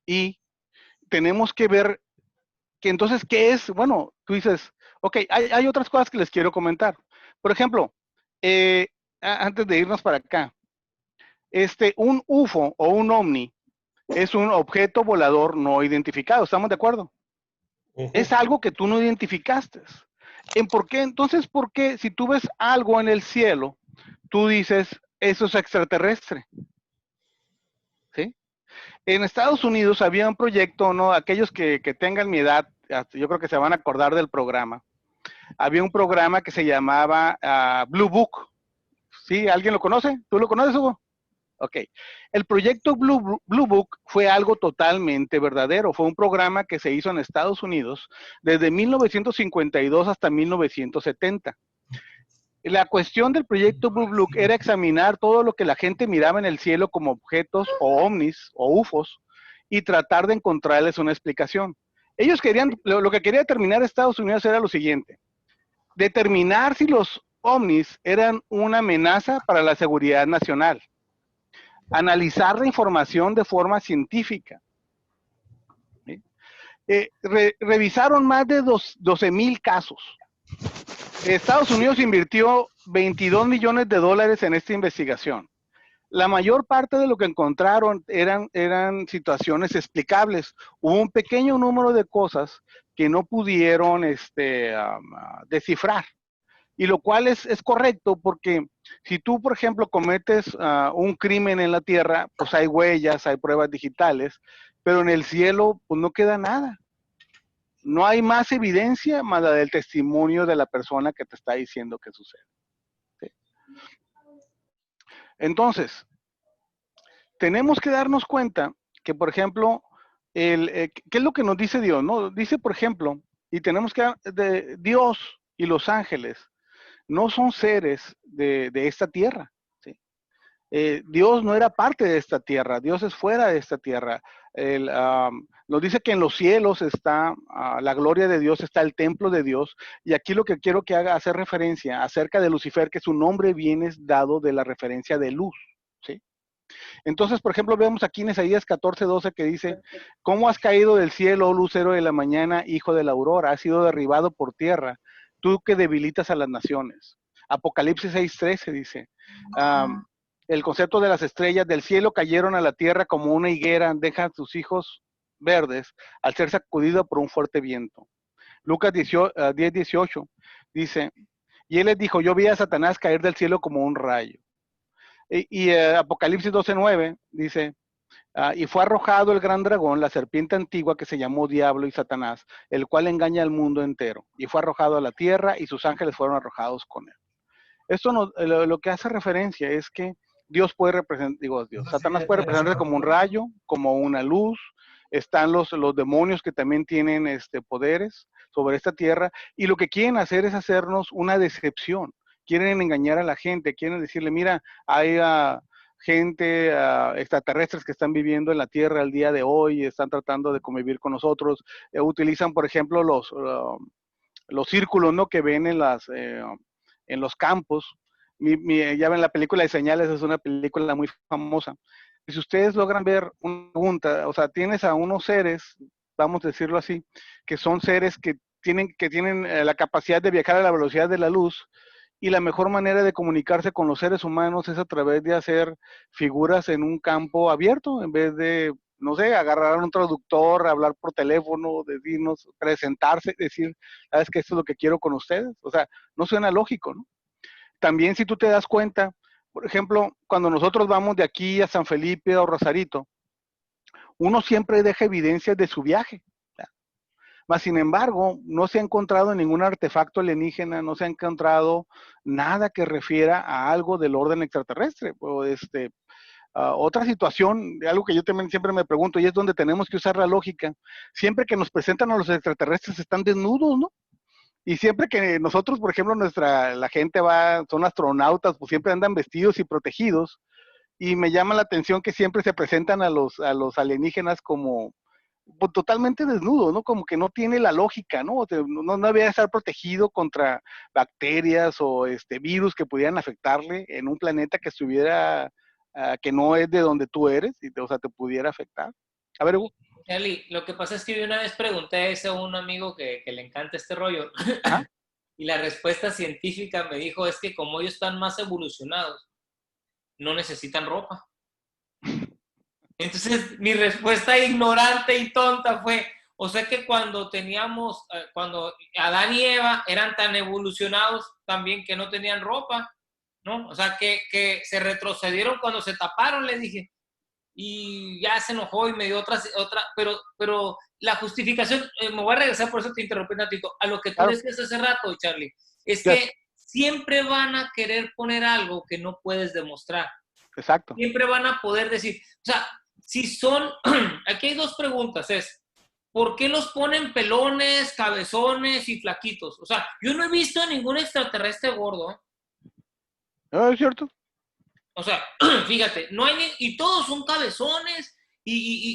Y tenemos que ver que entonces, ¿qué es? Bueno, tú dices, ok, hay otras cosas que les quiero comentar. Por ejemplo, antes de irnos para acá, un UFO o un OVNI es un objeto volador no identificado, ¿estamos de acuerdo? Es algo que tú no identificaste. ¿Por qué? Entonces, ¿por qué si tú ves algo en el cielo, tú dices, eso es extraterrestre? ¿Sí? En Estados Unidos había un proyecto, ¿no? Aquellos que tengan mi edad, yo creo que se van a acordar del programa. Había un programa que se llamaba Blue Book. ¿Sí? ¿Alguien lo conoce? ¿Tú lo conoces, Hugo? Ok. El proyecto Blue Book fue algo totalmente verdadero. Fue un programa que se hizo en Estados Unidos desde 1952 hasta 1970. La cuestión del proyecto Blue Book era examinar todo lo que la gente miraba en el cielo como objetos o ovnis o UFOs y tratar de encontrarles una explicación. Ellos querían, lo que quería determinar Estados Unidos era lo siguiente: determinar si los ovnis eran una amenaza para la seguridad nacional, analizar la información de forma científica. ¿Sí? Revisaron más de 12,000 casos. Estados Unidos invirtió 22 millones de dólares en esta investigación. La mayor parte de lo que encontraron eran situaciones explicables. Hubo un pequeño número de cosas que no pudieron descifrar. Y lo cual es correcto, porque si tú, por ejemplo, cometes un crimen en la Tierra, pues hay huellas, hay pruebas digitales, pero en el cielo pues no queda nada. No hay más evidencia más la del testimonio de la persona que te está diciendo que sucede. ¿Sí? Entonces, tenemos que darnos cuenta que, por ejemplo, ¿qué es lo que nos dice Dios? ¿No? Dice, por ejemplo, y tenemos que, Dios y los ángeles no son seres de esta tierra. ¿Sí? Dios no era parte de esta tierra, Dios es fuera de esta tierra. Nos dice que en los cielos está la gloria de Dios, está el templo de Dios, y aquí lo que quiero que haga hacer referencia acerca de Lucifer, que su nombre viene dado de la referencia de luz. ¿Sí? Entonces, por ejemplo, vemos aquí en Isaías 14:12 que dice, ¿cómo has caído del cielo, oh lucero de la mañana, hijo de la aurora? Has sido derribado por tierra, tú que debilitas a las naciones. Apocalipsis 6:13 dice, el concepto de las estrellas del cielo cayeron a la tierra como una higuera, dejan sus hijos verdes al ser sacudido por un fuerte viento. Lucas 10:18 dice, y él les dijo, yo vi a Satanás caer del cielo como un rayo. Y Apocalipsis 12:9 dice, y fue arrojado el gran dragón, la serpiente antigua que se llamó Diablo y Satanás, el cual engaña al mundo entero, y fue arrojado a la tierra y sus ángeles fueron arrojados con él. Esto lo que hace referencia es que Dios puede representar, Satanás puede representarse como un rayo, como una luz. Están los demonios que también tienen poderes sobre esta tierra, y lo que quieren hacer es hacernos una decepción. Quieren engañar a la gente, quieren decirle, mira, hay gente extraterrestres que están viviendo en la Tierra al día de hoy, están tratando de convivir con nosotros. Utilizan, por ejemplo, los círculos, ¿no?, que ven en los campos. Ya ven la película de Señales, es una película muy famosa. Y si ustedes logran ver una pregunta, o sea, tienes a unos seres, vamos a decirlo así, que son seres que tienen la capacidad de viajar a la velocidad de la luz, y la mejor manera de comunicarse con los seres humanos es a través de hacer figuras en un campo abierto, en vez de, no sé, agarrar a un traductor, hablar por teléfono, decirnos, presentarse, decir, sabes que esto es lo que quiero con ustedes. O sea, no suena lógico, ¿no? También, si tú te das cuenta, por ejemplo, cuando nosotros vamos de aquí a San Felipe o Rosarito, uno siempre deja evidencias de su viaje. Mas, sin embargo, no se ha encontrado ningún artefacto alienígena, no se ha encontrado nada que refiera a algo del orden extraterrestre. O otra situación, algo que yo también siempre me pregunto, y es donde tenemos que usar la lógica. Siempre que nos presentan a los extraterrestres están desnudos, ¿no? Y siempre que nosotros, por ejemplo, la gente son astronautas, pues siempre andan vestidos y protegidos. y me llama la atención que siempre se presentan a los alienígenas como pues, totalmente desnudos, ¿no? Como que no tiene la lógica, ¿no? No debía estar protegido contra bacterias o virus que pudieran afectarle en un planeta que estuviera, que no es de donde tú eres, o sea, te pudiera afectar. A ver, Hugo. Charlie, lo que pasa es que yo una vez pregunté eso a un amigo que le encanta este rollo, Ajá. y la respuesta científica me dijo es que como ellos están más evolucionados, no necesitan ropa. Entonces, mi respuesta ignorante y tonta fue, o sea que cuando cuando Adán y Eva eran tan evolucionados también que no tenían ropa, ¿no? O sea, que se retrocedieron cuando se taparon, le dije, y ya se enojó y me dio otra, pero la justificación, me voy a regresar, por eso te interrumpí un ratito, a lo que tú Claro. decías hace rato, Charlie, es Ya. que siempre van a querer poner algo que no puedes demostrar. Exacto. Siempre van a poder decir, o sea, si son, aquí hay dos preguntas, ¿por qué los ponen pelones, cabezones y flaquitos? O sea, yo no he visto a ningún extraterrestre gordo, ¿eh? ¿Es cierto? O sea, fíjate, no hay y todos son cabezones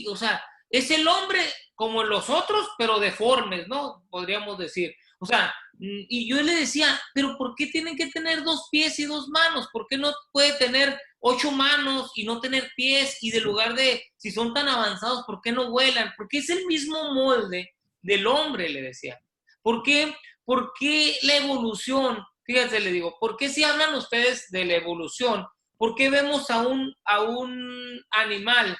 o sea, es el hombre como los otros, pero deformes, ¿no? Podríamos decir. O sea, y yo le decía, pero ¿por qué tienen que tener 2 pies y 2 manos? ¿Por qué no puede tener 8 manos y no tener pies? Y de lugar de, si son tan avanzados, ¿por qué no vuelan? Porque es el mismo molde del hombre, le decía. ¿Por qué? ¿Por qué la evolución? Fíjense, le digo, ¿por qué si hablan ustedes de la evolución? ¿Por qué vemos a un animal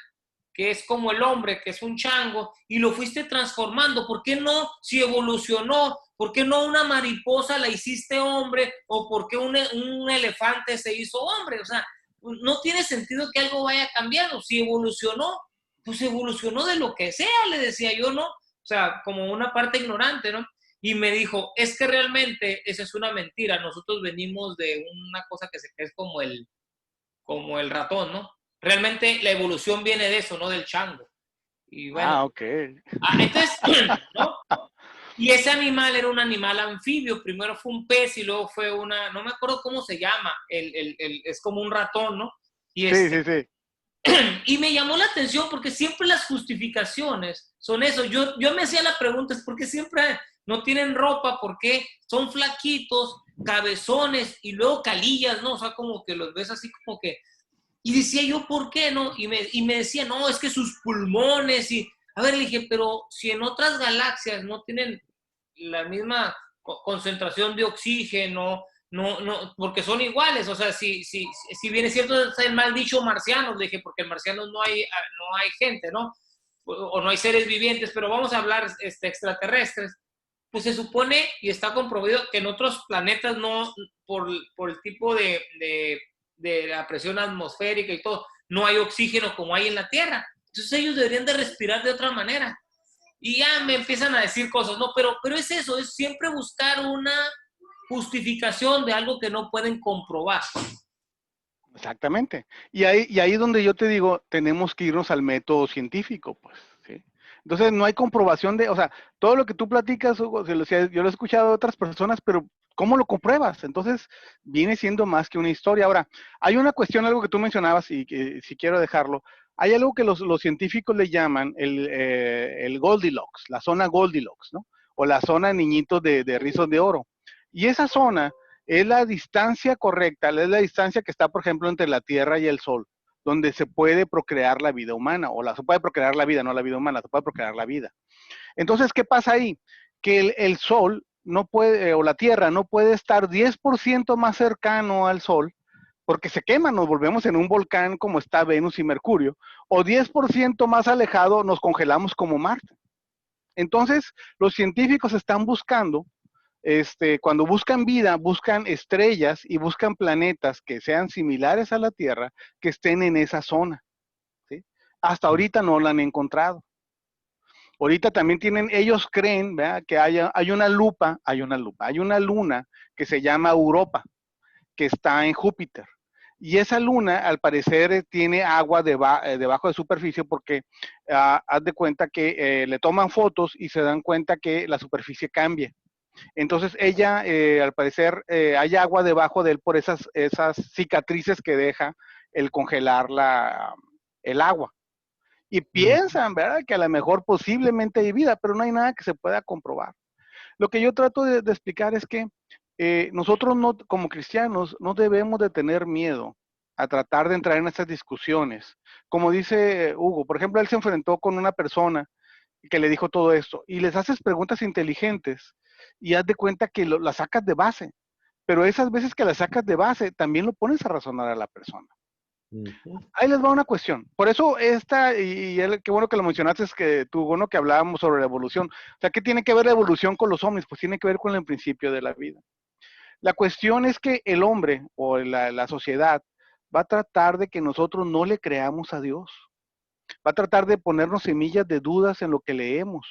que es como el hombre, que es un chango, y lo fuiste transformando? ¿Por qué no, si evolucionó, por qué no una mariposa la hiciste hombre, o por qué un elefante se hizo hombre? O sea, no tiene sentido que algo vaya cambiando. Si evolucionó, pues evolucionó de lo que sea, le decía yo, ¿no? O sea, como una parte ignorante, ¿no? Y me dijo, es que realmente esa es una mentira. Nosotros venimos de una cosa que es como el ratón, ¿no? Realmente la evolución viene de eso, no del chango. Y bueno, Ok. entonces, ¿no? Y ese animal era un animal anfibio, primero fue un pez y luego fue no me acuerdo cómo se llama, es como un ratón, ¿no? Y, Sí. y me llamó la atención porque siempre las justificaciones son eso. Yo me hacía la pregunta, es porque siempre no tienen ropa, porque son flaquitos, cabezones y luego calillas, ¿no? O sea, como que los ves así como que... Y decía yo, ¿por qué no? Y me decía, no, es que sus pulmones y... A ver, le dije, pero si en otras galaxias no tienen la misma concentración de oxígeno, no, porque son iguales, o sea, si bien es cierto es el mal dicho marcianos, le dije, porque en marcianos no hay gente, ¿no? O no hay seres vivientes, pero vamos a hablar extraterrestres, pues se supone y está comprobado que en otros planetas no, por el tipo de la presión atmosférica y todo, no hay oxígeno como hay en la Tierra. Entonces ellos deberían de respirar de otra manera. Y ya me empiezan a decir cosas, no, pero es eso, es siempre buscar una justificación de algo que no pueden comprobar. Exactamente. Y ahí donde yo te digo, tenemos que irnos al método científico, pues, ¿sí? Entonces, no hay comprobación o sea, todo lo que tú platicas, Hugo, yo lo he escuchado de otras personas, pero ¿cómo lo compruebas? Entonces, viene siendo más que una historia. Ahora, hay una cuestión, algo que tú mencionabas, y que si quiero dejarlo, hay algo que los científicos le llaman el Goldilocks, la zona Goldilocks, ¿no? O la zona niñitos de rizos de oro. Y esa zona es la distancia correcta, es la distancia que está, por ejemplo, entre la Tierra y el Sol, donde se puede procrear la vida humana, se puede procrear la vida, no la vida humana, se puede procrear la vida. Entonces, ¿qué pasa ahí? Que el Sol no puede, o la Tierra no puede estar 10% más cercano al Sol, porque se quema, nos volvemos en un volcán como está Venus y Mercurio, o 10% más alejado nos congelamos como Marte. Entonces, los científicos están buscando cuando buscan vida, buscan estrellas y buscan planetas que sean similares a la Tierra, que estén en esa zona, ¿sí? Hasta ahorita no la han encontrado. Ahorita también ellos creen, ¿verdad?, que hay una luna que se llama Europa, que está en Júpiter. Y esa luna, al parecer, tiene agua debajo de superficie porque haz de cuenta que le toman fotos y se dan cuenta que la superficie cambia. Entonces ella, al parecer, hay agua debajo de él por esas cicatrices que deja el congelar el agua. Y piensan, ¿verdad? Que a lo mejor posiblemente hay vida, pero no hay nada que se pueda comprobar. Lo que yo trato de explicar es que nosotros no, como cristianos, no debemos de tener miedo a tratar de entrar en estas discusiones. Como dice Hugo, por ejemplo, él se enfrentó con una persona que le dijo todo esto y les haces preguntas inteligentes y haz de cuenta que la sacas de base, pero esas veces que la sacas de base también lo pones a razonar a la persona. Ahí les va una cuestión. Por eso qué bueno que lo mencionaste, es que tú, bueno, que hablábamos sobre la evolución. O sea, ¿qué tiene que ver la evolución con los hombres? Pues tiene que ver con el principio de la vida. La cuestión es que el hombre o la sociedad va a tratar de que nosotros no le creamos a Dios. Va a tratar de ponernos semillas de dudas en lo que leemos.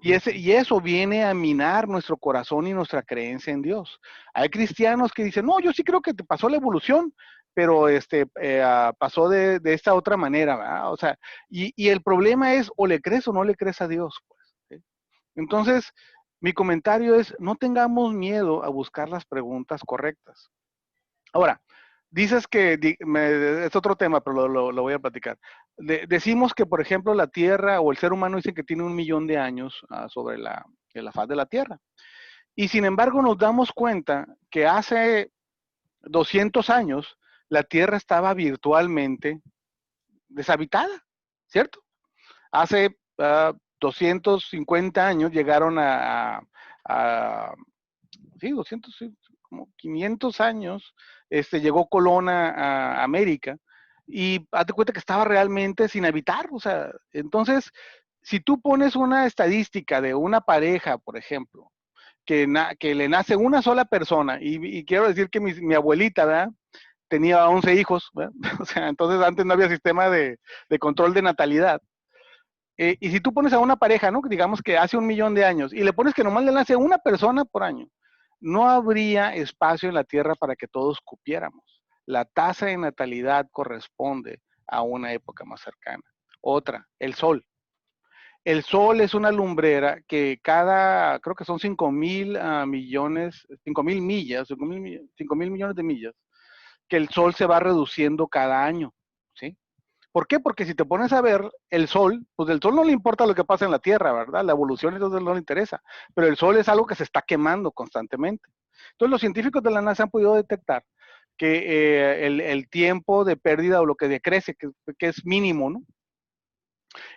Y eso viene a minar nuestro corazón y nuestra creencia en Dios. Hay cristianos que dicen, no, yo sí creo que te pasó la evolución, pero pasó de esta otra manera, ¿verdad? O sea, y el problema es, o le crees o no le crees a Dios, pues, ¿sí? Entonces, mi comentario es, no tengamos miedo a buscar las preguntas correctas. Ahora, dices que, es otro tema, pero lo voy a platicar. Decimos que, por ejemplo, la Tierra o el ser humano dice que tiene 1.000.000 de años sobre la faz de la Tierra. Y sin embargo nos damos cuenta que hace 200 años la Tierra estaba virtualmente deshabitada, ¿cierto? Hace 250 años llegaron sí, 200, sí, como 500 años, llegó Colón a América y hazte cuenta que estaba realmente sin habitar. O sea, entonces, si tú pones una estadística de una pareja, por ejemplo, que le nace una sola persona, y quiero decir que mi abuelita, ¿verdad? Tenía 11 hijos, ¿verdad? O sea, entonces antes no había sistema de control de natalidad. Y si tú pones a una pareja, ¿no? Digamos que hace 1.000.000 de años, y le pones que nomás le nace una persona por año, no habría espacio en la Tierra para que todos cupiéramos. La tasa de natalidad corresponde a una época más cercana. Otra, el Sol. El Sol es una lumbrera que creo que son 5.000 millones, 5.000 millas, 5.000 millones de millas, que el Sol se va reduciendo cada año, ¿sí? ¿Por qué? Porque si te pones a ver el Sol, pues el Sol no le importa lo que pasa en la Tierra, ¿verdad? La evolución entonces no le interesa, pero el Sol es algo que se está quemando constantemente. Entonces los científicos de la NASA han podido detectar que el tiempo de pérdida o lo que decrece, que es mínimo, ¿no?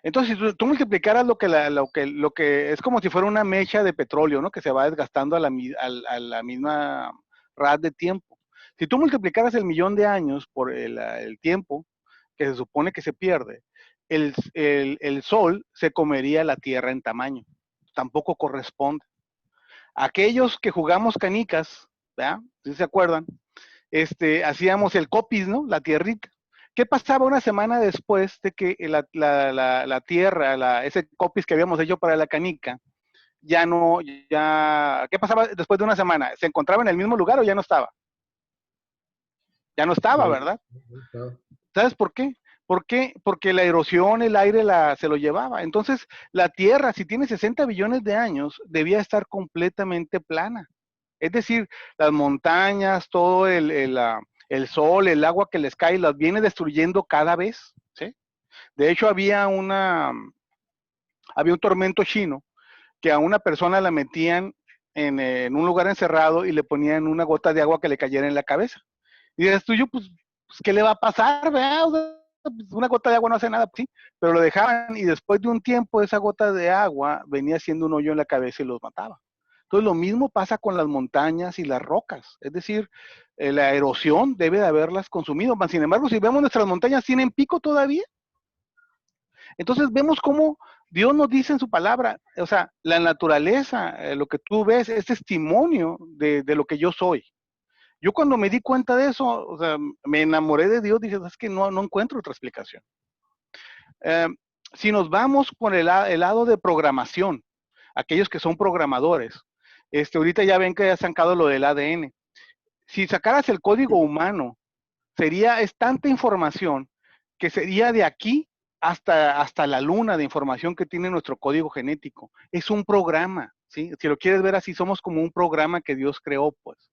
Entonces, si tú multiplicaras lo que es como si fuera una mecha de petróleo, ¿no? Que se va desgastando a la misma ras de tiempo. Si tú multiplicaras el 1.000.000 de años por el tiempo que se supone que se pierde, el Sol se comería la Tierra en tamaño. Tampoco corresponde. Aquellos que jugamos canicas, ¿verdad? Si se acuerdan, hacíamos el copis, ¿no? La tierrita. ¿Qué pasaba una semana después de que la tierra, ese copis que habíamos hecho para la canica, ¿qué pasaba después de una semana? ¿Se encontraba en el mismo lugar o ya no estaba? Ya no estaba, ¿verdad? ¿Sabes por qué? ¿Por qué? Porque la erosión, el aire se lo llevaba. Entonces, la Tierra, si tiene 60 billones de años, debía estar completamente plana. Es decir, las montañas, todo el sol, el agua que les cae, las viene destruyendo cada vez, ¿sí? De hecho, había un tormento chino que a una persona la metían en un lugar encerrado y le ponían una gota de agua que le cayera en la cabeza. Y dices tú, pues, ¿qué le va a pasar? ¿Verdad? O sea, pues, una gota de agua no hace nada, sí, pero lo dejaban y después de un tiempo esa gota de agua venía haciendo un hoyo en la cabeza y los mataba. Entonces lo mismo pasa con las montañas y las rocas, es decir, la erosión debe de haberlas consumido. Sin embargo, si vemos nuestras montañas, ¿tienen pico todavía? Entonces vemos cómo Dios nos dice en su palabra, o sea, la naturaleza, lo que tú ves es testimonio de lo que yo soy. Yo cuando me di cuenta de eso, o sea, me enamoré de Dios, dije, es que no encuentro otra explicación. Si nos vamos por el lado de programación, aquellos que son programadores, ahorita ya ven que ha sacado lo del ADN. Si sacaras el código humano, es tanta información que sería de aquí hasta la luna de información que tiene nuestro código genético. Es un programa, ¿sí? Si lo quieres ver así, somos como un programa que Dios creó, pues.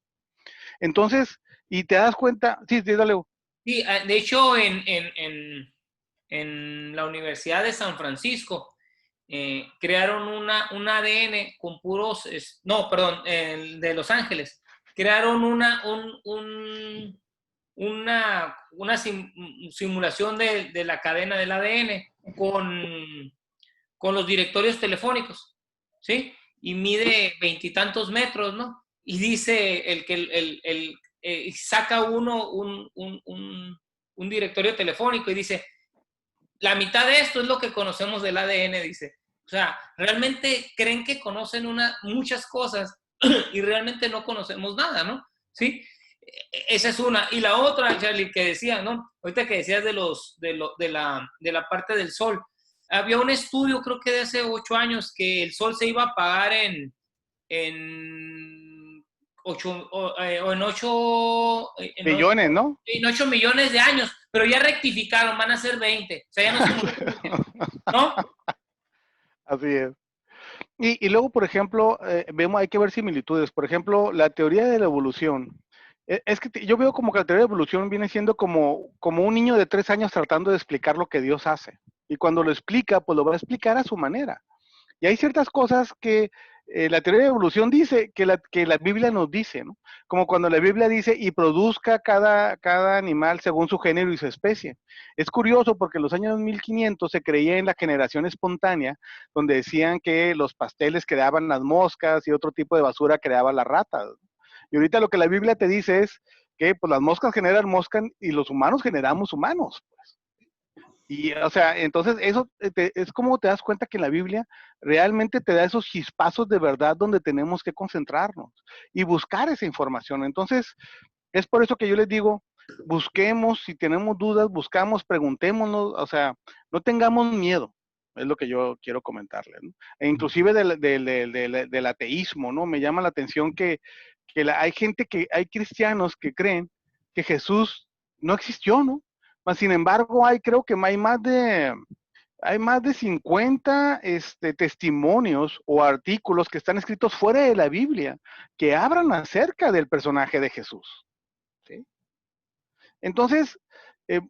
Entonces, y te das cuenta, sí, dale. Sí, de hecho, en la Universidad de San Francisco crearon un ADN con puros, no, perdón, de Los Ángeles, crearon una simulación de la cadena del ADN con los directorios telefónicos, ¿sí? Y mide veintitantos metros, ¿no? Y dice saca uno un directorio telefónico y dice, la mitad de esto es lo que conocemos del ADN, dice. O sea, realmente creen que conocen muchas cosas y realmente no conocemos nada, ¿no? ¿Sí? Esa es una. Y la otra, Charlie, que decía, ¿no? Ahorita que decías de la parte del sol. Había un estudio, creo que de hace 8 años, que el sol se iba a apagar en 8, o en 8, Millones, ¿no? en 8 millones de años, pero ya rectificaron, van a ser 20. O sea, ya no somos 20, ¿no? Así es. Y luego, por ejemplo, hay que ver similitudes. Por ejemplo, la teoría de la evolución. Es que yo veo como que la teoría de evolución viene siendo como un niño de 3 años tratando de explicar lo que Dios hace. Y cuando lo explica, pues lo va a explicar a su manera. Y hay ciertas cosas que la teoría de evolución dice que la Biblia nos dice, ¿no? Como cuando la Biblia dice y produzca cada animal según su género y su especie. Es curioso porque en los años 1500 se creía en la generación espontánea, donde decían que los pasteles creaban las moscas y otro tipo de basura creaba las ratas. Y ahorita lo que la Biblia te dice es que pues, las moscas generan moscas y los humanos generamos humanos. Y, o sea, entonces eso es como te das cuenta que la Biblia realmente te da esos chispazos de verdad donde tenemos que concentrarnos y buscar esa información. Entonces, es por eso que yo les digo, busquemos, si tenemos dudas, buscamos, preguntémonos, o sea, no tengamos miedo, es lo que yo quiero comentarles, ¿no? E inclusive del ateísmo, ¿no? Me llama la atención hay gente hay cristianos que creen que Jesús no existió, ¿no? Mas, sin embargo, creo que hay más de 50 testimonios o artículos que están escritos fuera de la Biblia que hablan acerca del personaje de Jesús. ¿Sí? Entonces,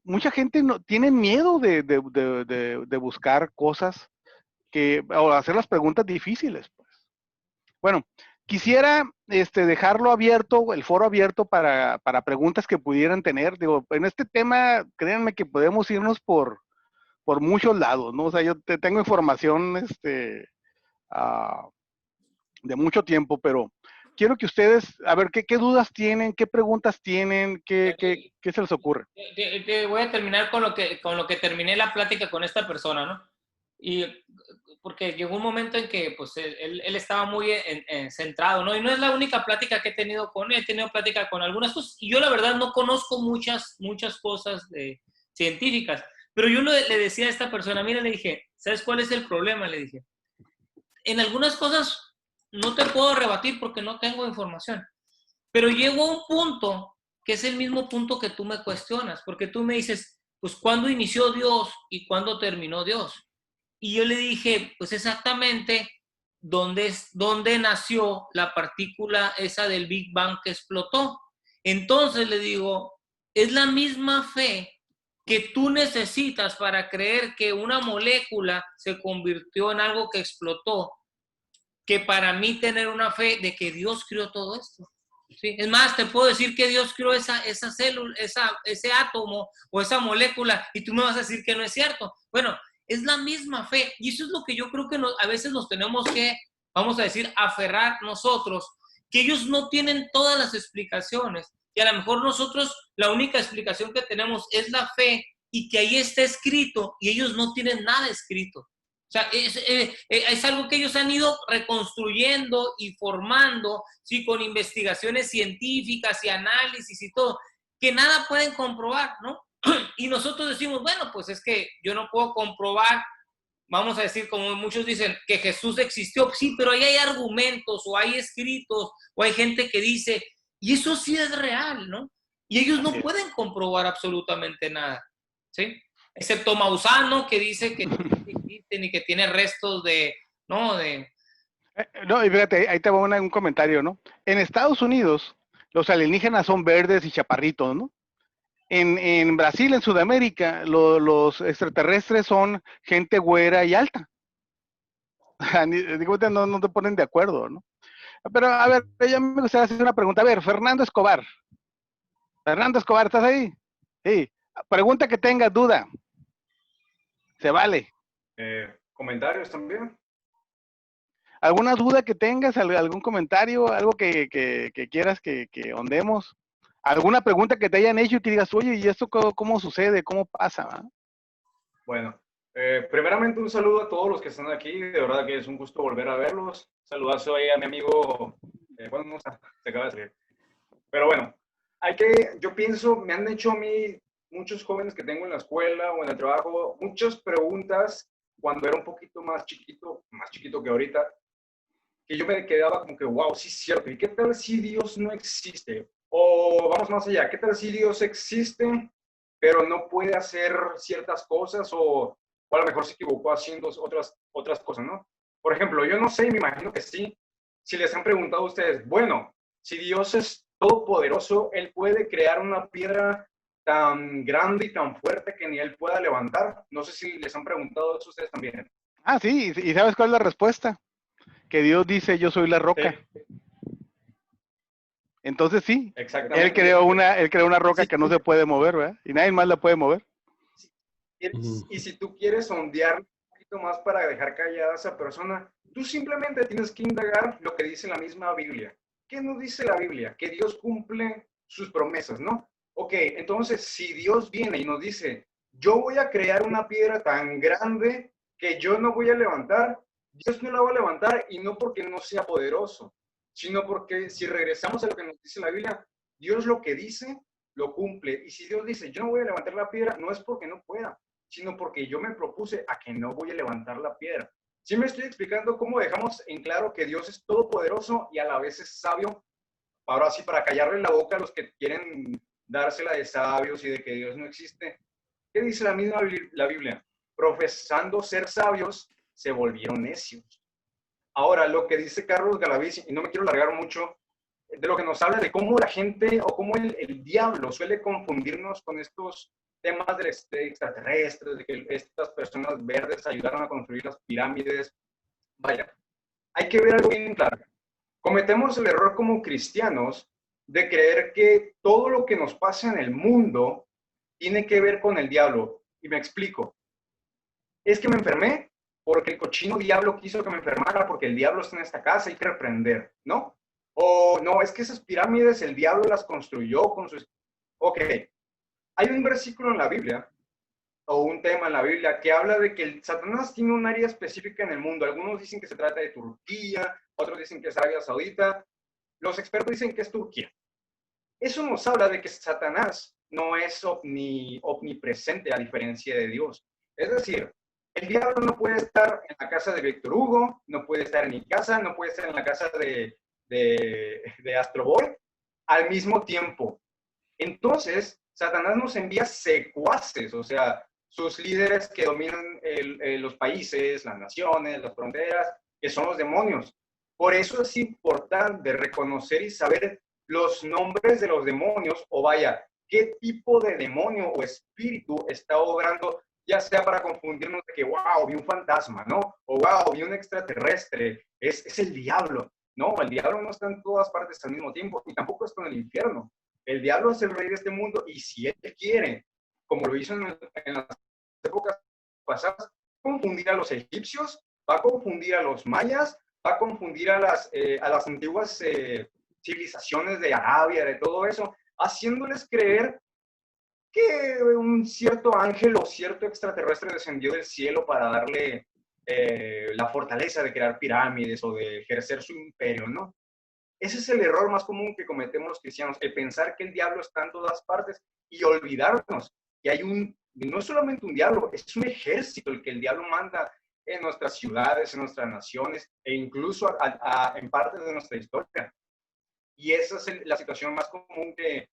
mucha gente tiene miedo de buscar cosas o hacer las preguntas difíciles. Pues. Bueno, quisiera dejarlo abierto, el foro abierto para preguntas que pudieran tener. Digo, en este tema, créanme que podemos irnos por muchos lados, ¿no? O sea, yo tengo información de mucho tiempo, pero quiero que ustedes, a ver, ¿qué dudas tienen? ¿Qué preguntas tienen? ¿Qué se les ocurre? Te voy a terminar con lo que terminé la plática con esta persona, ¿no? Y porque llegó un momento en que pues él estaba muy centrado, ¿no? Y no es la única plática que he tenido con él, he tenido plática con algunas cosas, y yo la verdad no conozco muchas cosas científicas, pero yo le decía a esta persona, mira, le dije, ¿sabes cuál es el problema? Le dije, en algunas cosas no te puedo rebatir porque no tengo información, pero llego a un punto que es el mismo punto que tú me cuestionas, porque tú me dices, pues, ¿cuándo inició Dios y cuándo terminó Dios? Y yo le dije, pues exactamente dónde nació la partícula esa del Big Bang que explotó. Entonces le digo, es la misma fe que tú necesitas para creer que una molécula se convirtió en algo que explotó, que para mí tener una fe de que Dios creó todo esto. ¿Sí? Es más, te puedo decir que Dios creó esa célula, ese átomo o esa molécula y tú me vas a decir que no es cierto. Bueno, es la misma fe y eso es lo que yo creo que a veces nos tenemos que, vamos a decir, aferrar nosotros, que ellos no tienen todas las explicaciones y a lo mejor nosotros la única explicación que tenemos es la fe y que ahí está escrito y ellos no tienen nada escrito. O sea, es algo que ellos han ido reconstruyendo y formando, ¿sí? Con investigaciones científicas y análisis y todo, que nada pueden comprobar, ¿no? Y nosotros decimos, bueno, pues es que yo no puedo comprobar, vamos a decir, como muchos dicen, que Jesús existió. Sí, pero ahí hay argumentos o hay escritos o hay gente que dice, y eso sí es real, ¿no? Y ellos no pueden comprobar absolutamente nada, ¿sí? Excepto Mausano, que dice que existen y que tiene restos ¿no? No, y fíjate, ahí te va un comentario, ¿no? En Estados Unidos, los alienígenas son verdes y chaparritos, ¿no? En Brasil, en Sudamérica, los extraterrestres son gente güera y alta. Digo, no te ponen de acuerdo, ¿no? Pero a ver, yo me gustaría hacer una pregunta. A ver, Fernando Escobar. Fernando Escobar, ¿estás ahí? Sí. Pregunta que tengas duda. Se vale. ¿Comentarios también? ¿Alguna duda que tengas? ¿Algún comentario? ¿Algo que quieras que ondemos? ¿Alguna pregunta que te hayan hecho y que digas, oye, ¿y esto cómo sucede? ¿Cómo pasa? ¿Ah? Bueno, primeramente un saludo a todos los que están aquí. De verdad que es un gusto volver a verlos. Saludazo ahí a mi amigo. Bueno, no está, se acaba de salir. Pero bueno, yo pienso, me han hecho a mí, muchos jóvenes que tengo en la escuela o en el trabajo, muchas preguntas cuando era un poquito más chiquito que ahorita, que yo me quedaba como que, wow, sí es cierto. ¿Y qué tal si Dios no existe? O vamos más allá, ¿qué tal si Dios existe, pero no puede hacer ciertas cosas o a lo mejor se equivocó haciendo otras cosas, ¿no? Por ejemplo, yo no sé, me imagino que sí. Si les han preguntado a ustedes, bueno, si Dios es todopoderoso, Él puede crear una piedra tan grande y tan fuerte que ni Él pueda levantar. No sé si les han preguntado eso a ustedes también. Ah, sí, ¿y sabes cuál es la respuesta? Que Dios dice, yo soy la roca. Sí. Entonces sí, Exactamente. él creó una roca que no se puede mover, ¿verdad? Y nadie más la puede mover. Y si tú quieres sondear un poquito más para dejar callada a esa persona, tú simplemente tienes que indagar lo que dice la misma Biblia. ¿Qué nos dice la Biblia? Que Dios cumple sus promesas, ¿no? Ok, entonces si Dios viene y nos dice, yo voy a crear una piedra tan grande que yo no voy a levantar, Dios no la va a levantar y no porque no sea poderoso, sino porque si regresamos a lo que nos dice la Biblia, Dios lo que dice, lo cumple. Y si Dios dice, yo no voy a levantar la piedra, no es porque no pueda, sino porque yo me propuse a que no voy a levantar la piedra. Sí me estoy explicando cómo dejamos en claro que Dios es todopoderoso y a la vez es sabio. Ahora sí, para callarle la boca a los que quieren dársela de sabios y de que Dios no existe. ¿Qué dice la Biblia? Profesando ser sabios, se volvieron necios. Ahora, lo que dice Carlos Galaviz, y no me quiero largar mucho, de lo que nos habla de cómo la gente o cómo el diablo suele confundirnos con estos temas de extraterrestres, de que estas personas verdes ayudaron a construir las pirámides. Vaya, hay que ver algo bien claro. Cometemos el error como cristianos de creer que todo lo que nos pasa en el mundo tiene que ver con el diablo. Y me explico. Es que me enfermé porque el cochino diablo quiso que me enfermara, porque el diablo está en esta casa, hay que reprender, ¿no? O no, es que esas pirámides el diablo las construyó con sus... Ok, hay un versículo en la Biblia, o un tema en la Biblia, que habla de que el Satanás tiene un área específica en el mundo. Algunos dicen que se trata de Turquía, otros dicen que es Arabia Saudita. Los expertos dicen que es Turquía. Eso nos habla de que Satanás no es omnipresente a diferencia de Dios. Es decir, el diablo no puede estar en la casa de Víctor Hugo, no puede estar en mi casa, no puede estar en la casa de Astro Boy al mismo tiempo. Entonces, Satanás nos envía secuaces, o sea, sus líderes que dominan los países, las naciones, las fronteras, que son los demonios. Por eso es importante reconocer y saber los nombres de los demonios, o vaya, qué tipo de demonio o espíritu está obrando, ya sea para confundirnos de que, wow, vi un fantasma, ¿no? O wow, vi un extraterrestre, es el diablo. No, el diablo no está en todas partes al mismo tiempo y tampoco está en el infierno. El diablo es el rey de este mundo y si él quiere, como lo hizo en las épocas pasadas, confundir a los egipcios, va a confundir a los mayas, va a confundir a las antiguas civilizaciones de Arabia, de todo eso, haciéndoles creer que un cierto ángel o cierto extraterrestre descendió del cielo para darle la fortaleza de crear pirámides o de ejercer su imperio, ¿no? Ese es el error más común que cometemos los cristianos, el pensar que el diablo está en todas partes y olvidarnos que no es solamente un diablo, es un ejército el que el diablo manda en nuestras ciudades, en nuestras naciones e incluso en partes de nuestra historia. Y esa es la situación más común que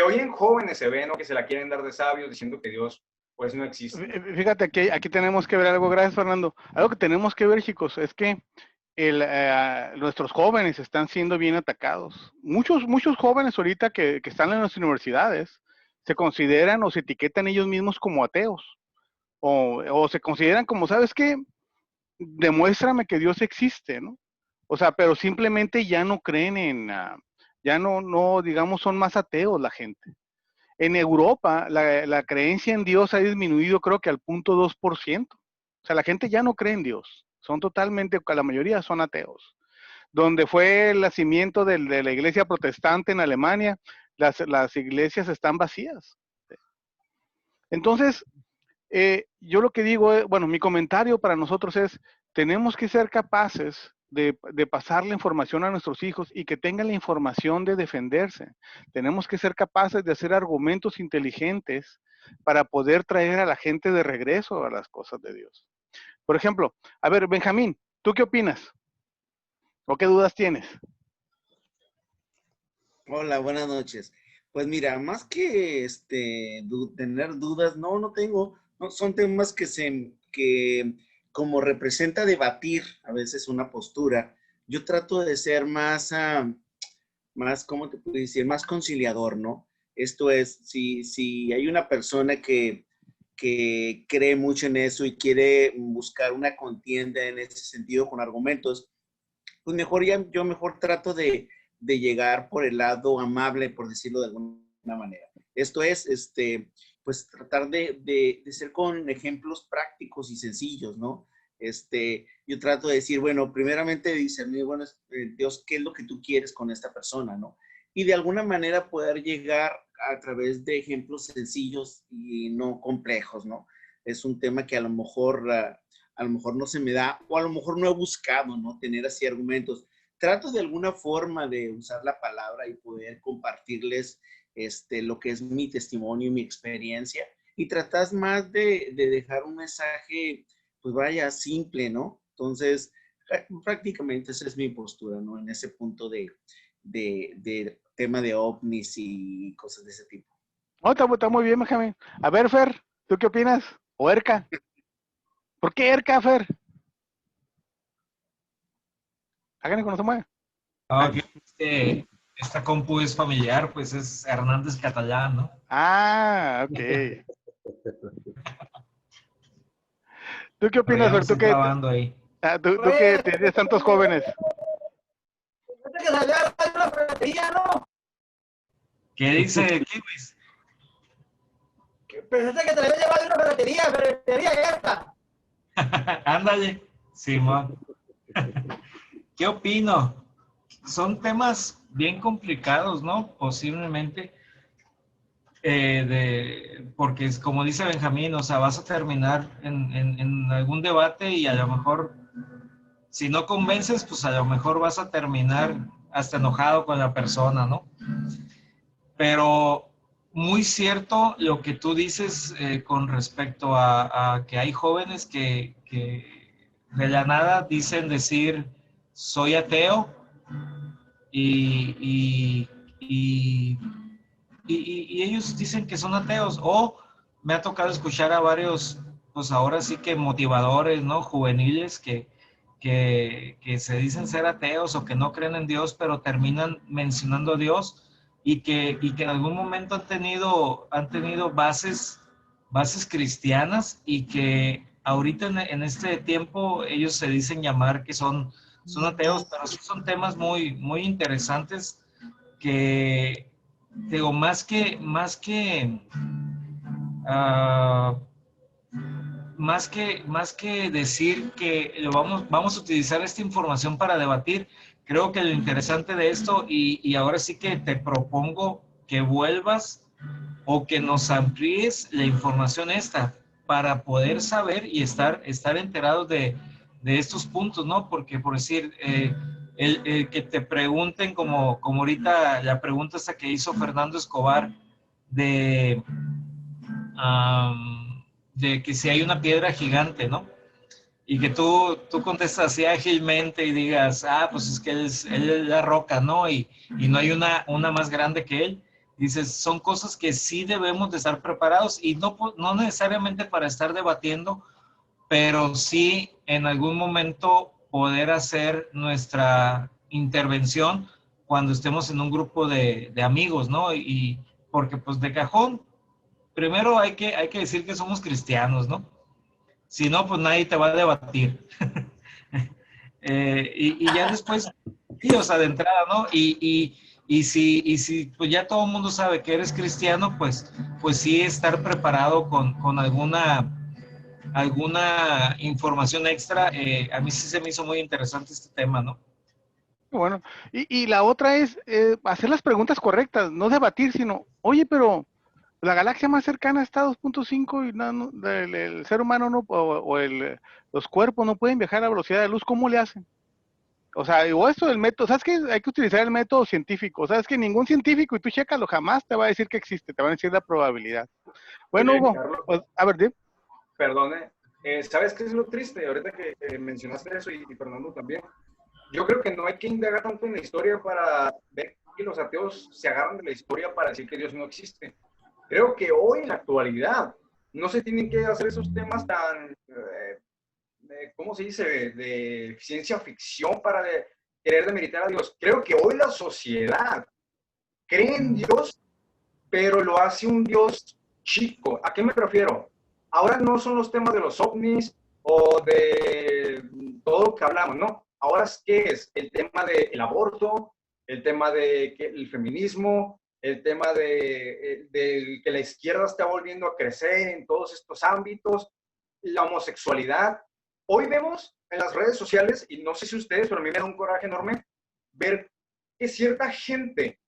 hoy en jóvenes se ve, ¿no? Que se la quieren dar de sabios diciendo que Dios pues no existe. Fíjate que aquí tenemos que ver algo, gracias Fernando, algo que tenemos que ver, chicos, es que nuestros jóvenes están siendo bien atacados. Muchos jóvenes ahorita que están en las universidades se consideran o se etiquetan ellos mismos como ateos. O se consideran como, ¿sabes qué? Demuéstrame que Dios existe, ¿no? O sea, pero simplemente ya no creen ya no, digamos, son más ateos la gente. En Europa, la creencia en Dios ha disminuido creo que al 0.2%. O sea, la gente ya no cree en Dios. Son totalmente, la mayoría son ateos. Donde fue el nacimiento de la iglesia protestante en Alemania, las iglesias están vacías. Entonces, yo lo que digo, bueno, mi comentario para nosotros es, tenemos que ser capaces de pasar la información a nuestros hijos y que tengan la información de defenderse. Tenemos que ser capaces de hacer argumentos inteligentes para poder traer a la gente de regreso a las cosas de Dios. Por ejemplo, a ver, Benjamín, ¿tú qué opinas? ¿O qué dudas tienes? Hola, buenas noches. Pues mira, más que tener dudas, no tengo. No, son temas que como representa debatir a veces una postura, yo trato de ser más, ¿cómo te puedo decir? Más conciliador, ¿no? Esto es, si hay una persona que cree mucho en eso y quiere buscar una contienda en ese sentido con argumentos, pues yo mejor trato de llegar por el lado amable, por decirlo de alguna manera. Esto es, pues tratar de ser con ejemplos prácticos y sencillos, ¿no? Yo trato de decir, bueno, primeramente discernir, bueno, Dios, ¿qué es lo que tú quieres con esta persona, no? Y de alguna manera poder llegar a través de ejemplos sencillos y no complejos, ¿no? Es un tema que a lo mejor no se me da, o a lo mejor no he buscado, ¿no? Tener así argumentos. Trato de alguna forma de usar la palabra y poder compartirles lo que es mi testimonio y mi experiencia, y tratas más de dejar un mensaje, pues vaya, simple, ¿no? Entonces, prácticamente esa es mi postura, ¿no? En ese punto de tema de ovnis y cosas de ese tipo. Oh, está muy bien, Benjamín. A ver, Fer, ¿tú qué opinas? ¿O Erka? ¿Por qué Erka, Fer? Háganle cuando se mueve. Esta compu es familiar, pues es Hernández Catalán, ¿no? Ah, ok. ¿Tú qué opinas, Fer? ¿Tú ahí. ¿Tú que tienes tantos jóvenes? ¿Qué dice Kiwis? Pensaste que te la había llevado de una ferretería esta. Ándale, Simón. ¿Qué opino? Son temas bien complicados, ¿no? Posiblemente, porque es como dice Benjamín, o sea, vas a terminar en algún debate y a lo mejor, si no convences, pues a lo mejor vas a terminar hasta enojado con la persona, ¿no? Pero muy cierto lo que tú dices con respecto a que hay jóvenes que de la nada dicen decir soy ateo y ellos dicen que son ateos. O me ha tocado escuchar a varios, pues ahora sí que motivadores, ¿no? Juveniles que se dicen ser ateos o que no creen en Dios, pero terminan mencionando a Dios y que en algún momento han tenido bases cristianas y que ahorita en este tiempo ellos se dicen llamar que son ateos, pero sí son temas muy, muy interesantes que, digo, más que decir que vamos a utilizar esta información para debatir, creo que lo interesante de esto, y ahora sí que te propongo que vuelvas o que nos amplíes la información esta para poder saber y estar enterados de estos puntos, ¿no? Porque, por decir, el que te pregunten, como ahorita la pregunta esta que hizo Fernando Escobar de que si hay una piedra gigante, ¿no? Y que tú contestas así ágilmente y digas, pues es que él es la roca, ¿no? Y no hay una más grande que él. Dices, son cosas que sí debemos de estar preparados y no necesariamente para estar debatiendo, pero sí en algún momento poder hacer nuestra intervención cuando estemos en un grupo de amigos, ¿no? Y porque pues de cajón primero hay que decir que somos cristianos, ¿no? Si no, pues nadie te va a debatir. Y ya después, sí, o sea, de entrada, ¿no? Y si pues ya todo el mundo sabe que eres cristiano, pues sí estar preparado con alguna información extra. A mí sí se me hizo muy interesante este tema, ¿no? Bueno, y la otra es hacer las preguntas correctas, no debatir, sino, oye, pero la galaxia más cercana está a 2.5 y el ser humano no, los cuerpos no pueden viajar a la velocidad de luz, ¿cómo le hacen? O sea, o esto del método, ¿sabes qué? Hay que utilizar el método científico, ¿sabes? Que ningún científico, y tú chécalo, jamás te va a decir que existe, te van a decir la probabilidad. Bueno, Oye, Hugo, Carlos, pues, a ver, dime. perdone, ¿sabes qué es lo triste? Ahorita que mencionaste eso y Fernando también, yo creo que no hay que indagar tanto en la historia para ver que los ateos se agarran de la historia para decir que Dios no existe. Creo que hoy en la actualidad no se tienen que hacer esos temas tan, ¿cómo se dice?, de ciencia ficción para querer demeritar a Dios. Creo que hoy la sociedad cree en Dios, pero lo hace un Dios chico. ¿A qué me refiero? Ahora no son los temas de los ovnis o de todo lo que hablamos, ¿no? Ahora, ¿qué es? El tema del aborto, el tema del feminismo, el tema de que la izquierda está volviendo a crecer en todos estos ámbitos, la homosexualidad. Hoy vemos en las redes sociales, y no sé si ustedes, pero a mí me da un coraje enorme ver que cierta gente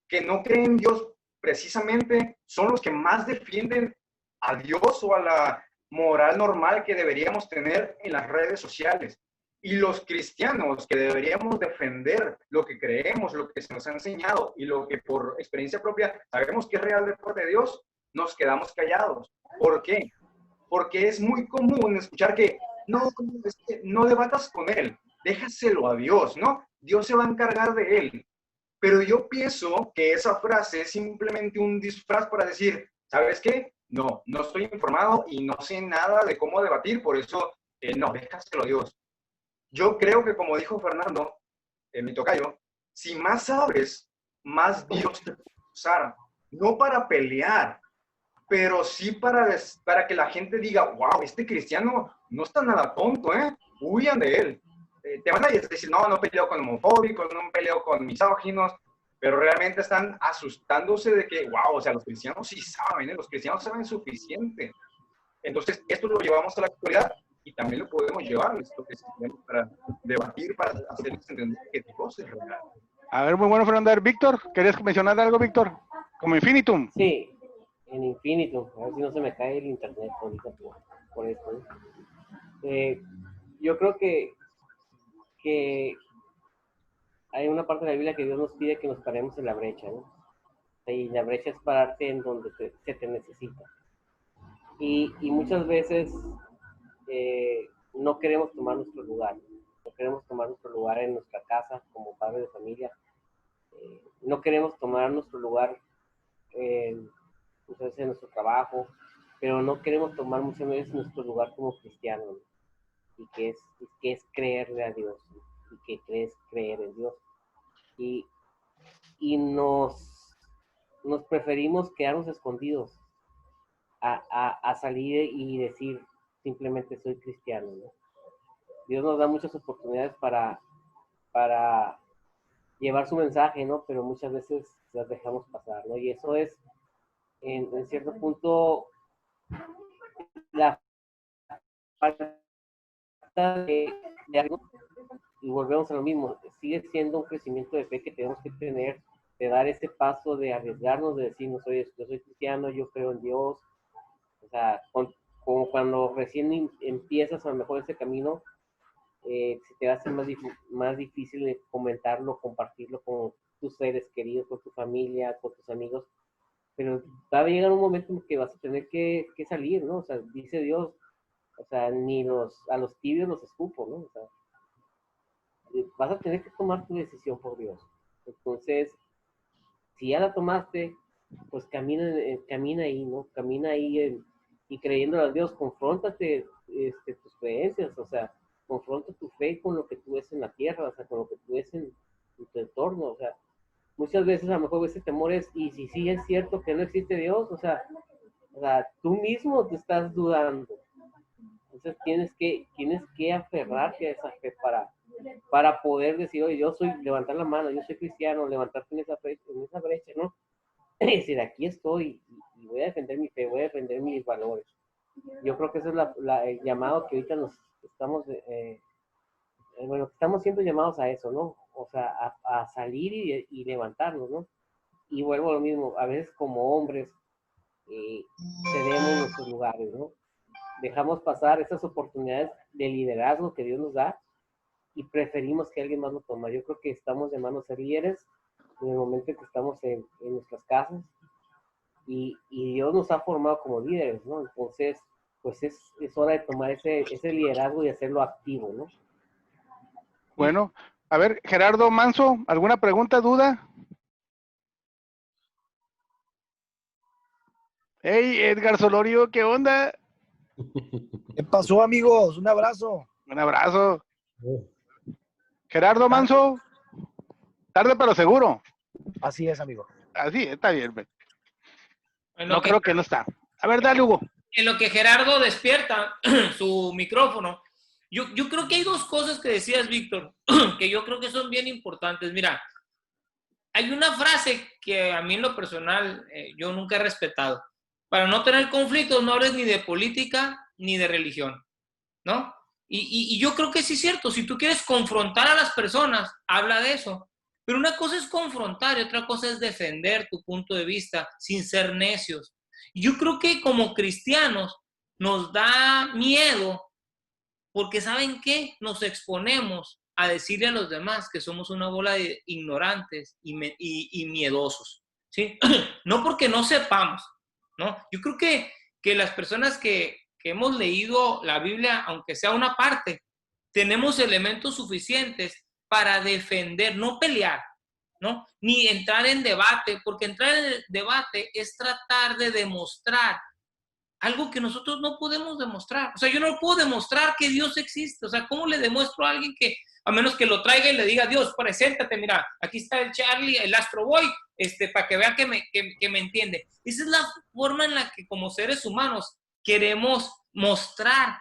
que no cree en Dios precisamente son los que más defienden a Dios o a la moral normal que deberíamos tener en las redes sociales. Y los cristianos que deberíamos defender lo que creemos, lo que se nos ha enseñado y lo que por experiencia propia sabemos que es real de parte de Dios, nos quedamos callados. ¿Por qué? Porque es muy común escuchar que no debatas con él, déjaselo a Dios, ¿no? Dios se va a encargar de él. Pero yo pienso que esa frase es simplemente un disfraz para decir, ¿sabes qué? No estoy informado y no sé nada de cómo debatir, por eso no, déjaselo a Dios. Yo creo que como dijo Fernando, mi tocayo, si más abres, más Dios te puede usar, no para pelear, pero sí para que la gente diga, wow, este cristiano no está nada tonto, huyan de él. Te van a decir, no peleo con homofóbicos, no peleo con misóginos, pero realmente están asustándose de que, wow, o sea, los cristianos sí saben, los cristianos saben suficiente. Entonces, esto lo llevamos a la actualidad y también lo podemos llevar, esto que tenemos para debatir, para hacerles entender que Dios es real. A ver, muy bueno, Fernando. A ver, Víctor, ¿querías mencionar algo, Víctor? Como Infinitum. Sí, en Infinitum. A ver si no se me cae el internet ahorita por esto. Yo creo que hay una parte de la Biblia que Dios nos pide que nos paremos en la brecha, ¿no? Y la brecha es pararte en donde se te necesita. Y muchas veces no queremos tomar nuestro lugar. No queremos tomar nuestro lugar en nuestra casa como padre de familia. No queremos tomar nuestro lugar muchas veces en nuestro trabajo, pero no queremos tomar muchas veces nuestro lugar como cristianos, ¿no? Y que es creerle a Dios, ¿no? Y que es creer en Dios. Y nos preferimos quedarnos escondidos a salir y decir simplemente soy cristiano, ¿no? Dios nos da muchas oportunidades para llevar su mensaje, ¿no? Pero muchas veces las dejamos pasar, ¿no? Y eso es, en cierto punto, la falta de algo, y volvemos a lo mismo, sigue siendo un crecimiento de fe que tenemos que tener, de dar ese paso, de arriesgarnos, de decir, no soy, yo soy cristiano, yo creo en Dios. O sea, como cuando recién empiezas a lo mejor ese camino, se te hace más difícil comentarlo, compartirlo con tus seres queridos, con tu familia, con tus amigos, pero va a llegar un momento en que vas a tener que salir, ¿no? O sea, dice Dios, o sea, ni a los tibios los escupo, ¿no? O sea, vas a tener que tomar tu decisión por Dios. Entonces, si ya la tomaste, pues camina ahí, ¿no? Camina ahí y creyendo a Dios, confróntate tus creencias, o sea, confronta tu fe con lo que tú ves en la tierra, o sea, con lo que tú ves en tu entorno, o sea, muchas veces a lo mejor ese temor es, y si sí es cierto que no existe Dios, o sea, O sea, tú mismo te estás dudando. Entonces tienes que aferrarte a esa fe para poder decir, oye, yo soy, levantar la mano, yo soy cristiano, levantarte en esa brecha, ¿no? Es decir, aquí estoy y voy a defender mi fe, voy a defender mis valores. Yo creo que ese es el llamado que ahorita nos estamos, bueno, estamos siendo llamados a eso, ¿no? O sea, a salir y levantarnos, ¿no? Y vuelvo a lo mismo, a veces como hombres cedemos nuestros lugares, ¿no? Dejamos pasar esas oportunidades de liderazgo que Dios nos da y preferimos que alguien más lo tome. Yo creo que estamos llamados a ser líderes en el momento en que estamos en nuestras casas y Dios nos ha formado como líderes, ¿no? Entonces, pues es hora de tomar ese liderazgo y hacerlo activo, ¿no? Bueno, a ver, Gerardo Manso, ¿alguna pregunta, duda? Hey, Edgar Solorio, ¿qué onda? ¿Qué pasó, amigos? Un abrazo. Un abrazo. Gerardo Manso, tarde pero seguro. Así es, amigo. Así, está bien. No creo que no está. A ver, dale, Hugo. En lo que Gerardo despierta su micrófono, yo creo que hay dos cosas que decías, Víctor, que yo creo que son bien importantes. Mira, hay una frase que a mí en lo personal yo nunca he respetado. Para no tener conflictos no hables ni de política ni de religión, ¿no? Y yo creo que sí es cierto. Si tú quieres confrontar a las personas, habla de eso. Pero una cosa es confrontar y otra cosa es defender tu punto de vista sin ser necios. Y yo creo que como cristianos nos da miedo porque ¿saben qué? Nos exponemos a decirle a los demás que somos una bola de ignorantes y miedosos, ¿sí? No porque no sepamos, ¿no? Yo creo que las personas que hemos leído la Biblia, aunque sea una parte, tenemos elementos suficientes para defender, no pelear, ¿no? Ni entrar en debate, porque entrar en el debate es tratar de demostrar algo que nosotros no podemos demostrar. O sea, yo no puedo demostrar que Dios existe. O sea, ¿cómo le demuestro a alguien que, a menos que lo traiga y le diga, Dios, preséntate, mira, aquí está el Charlie, el Astro Boy, para que vea que me entiende? Esa es la forma en la que como seres humanos queremos mostrar,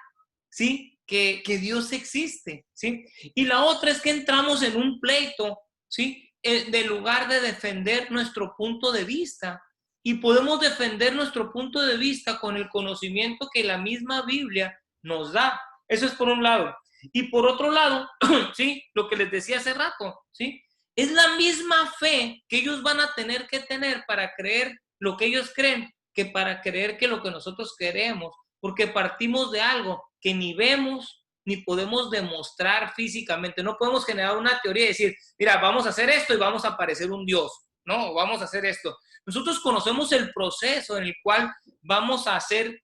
¿sí? Que Dios existe, ¿sí? Y la otra es que entramos en un pleito, ¿sí? De lugar de defender nuestro punto de vista. Y podemos defender nuestro punto de vista con el conocimiento que la misma Biblia nos da. Eso es por un lado. Y por otro lado, ¿sí? Lo que les decía hace rato, ¿sí? Es la misma fe que ellos van a tener que tener para creer lo que ellos creen que para creer que lo que nosotros queremos, porque partimos de algo que ni vemos ni podemos demostrar físicamente. No podemos generar una teoría y decir, mira, vamos a hacer esto y vamos a parecer un Dios. No, vamos a hacer esto. Nosotros conocemos el proceso en el cual vamos a hacer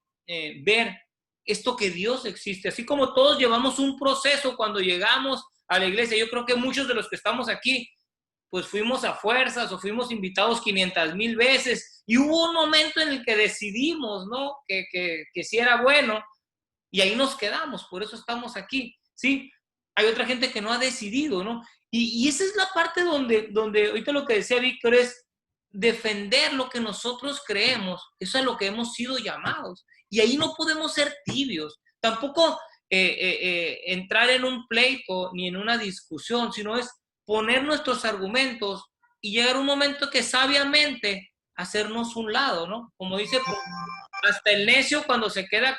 ver esto que Dios existe. Así como todos llevamos un proceso cuando llegamos a la iglesia. Yo creo que muchos de los que estamos aquí, pues fuimos a fuerzas o fuimos invitados 500,000 veces. Y hubo un momento en el que decidimos, ¿no? Que sí era bueno y ahí nos quedamos. Por eso estamos aquí, ¿sí? Hay otra gente que no ha decidido, ¿no? Y esa es la parte donde ahorita lo que decía Víctor es defender lo que nosotros creemos. Eso es a lo que hemos sido llamados. Y ahí no podemos ser tibios. Tampoco entrar en un pleito ni en una discusión, sino es poner nuestros argumentos y llegar un momento que sabiamente hacernos un lado, ¿no? Como dice, hasta el necio cuando se queda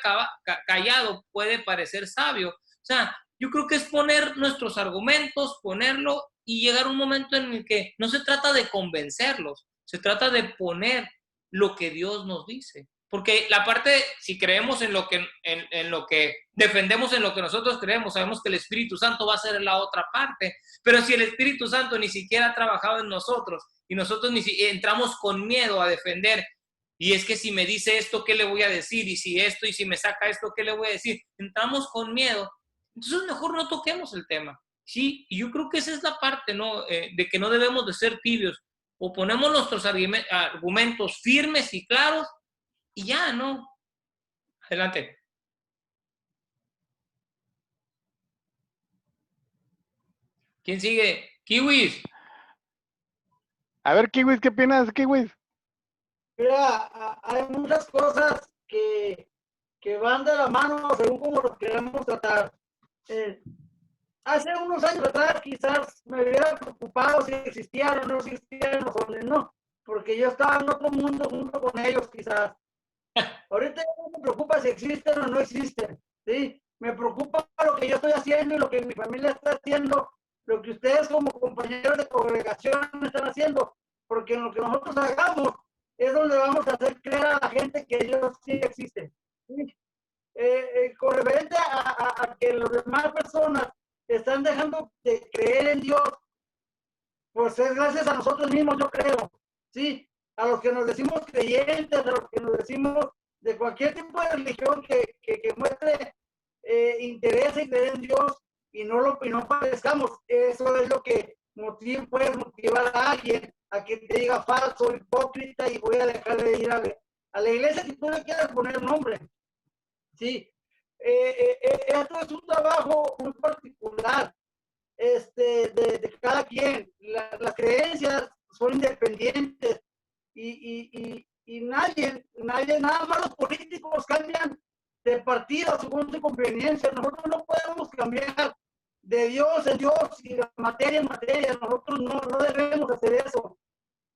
callado puede parecer sabio. O sea, yo creo que es poner nuestros argumentos, ponerlo y llegar a un momento en el que no se trata de convencerlos, se trata de poner lo que Dios nos dice. Porque la parte, si creemos en lo que defendemos, en lo que nosotros creemos, sabemos que el Espíritu Santo va a ser la otra parte. Pero si el Espíritu Santo ni siquiera ha trabajado en nosotros y nosotros entramos con miedo a defender, y es que si me dice esto, ¿qué le voy a decir? Y si esto, y si me saca esto, ¿qué le voy a decir? Entramos con miedo. Entonces mejor no toquemos el tema. Sí, y yo creo que esa es la parte, ¿no? De que no debemos de ser tibios. O ponemos nuestros argumentos firmes y claros y ya, ¿no? Adelante. ¿Quién sigue? Kiwis. A ver, Kiwis, ¿qué opinas, Kiwis? Mira, hay muchas cosas que van de la mano según como lo queremos tratar. Hace unos años atrás quizás me hubiera preocupado si existían o no existían los ovnis, no, porque yo estaba en otro mundo junto con ellos quizás. Ahorita ya no me preocupa si existen o no existen, ¿sí? Me preocupa lo que yo estoy haciendo y lo que mi familia está haciendo, lo que ustedes como compañeros de congregación están haciendo, porque en lo que nosotros hagamos es donde vamos a hacer creer a la gente que Dios sí existe. ¿Sí? Con referente a que las demás personas están dejando de creer en Dios, pues es gracias a nosotros mismos, yo creo, ¿sí? A los que nos decimos creyentes, a los que nos decimos de cualquier tipo de religión que muestre interés en creer en Dios y no parezcamos. Eso es lo que puede motivar a alguien a que te diga falso, hipócrita y voy a dejar de ir a la iglesia si tú le quieres poner nombre. Sí, esto es un trabajo muy particular de cada quien. Las creencias son independientes y nadie, nada más los políticos cambian de partido según su conveniencia. Nosotros no podemos cambiar de Dios en Dios y de materia en materia. Nosotros no debemos hacer eso.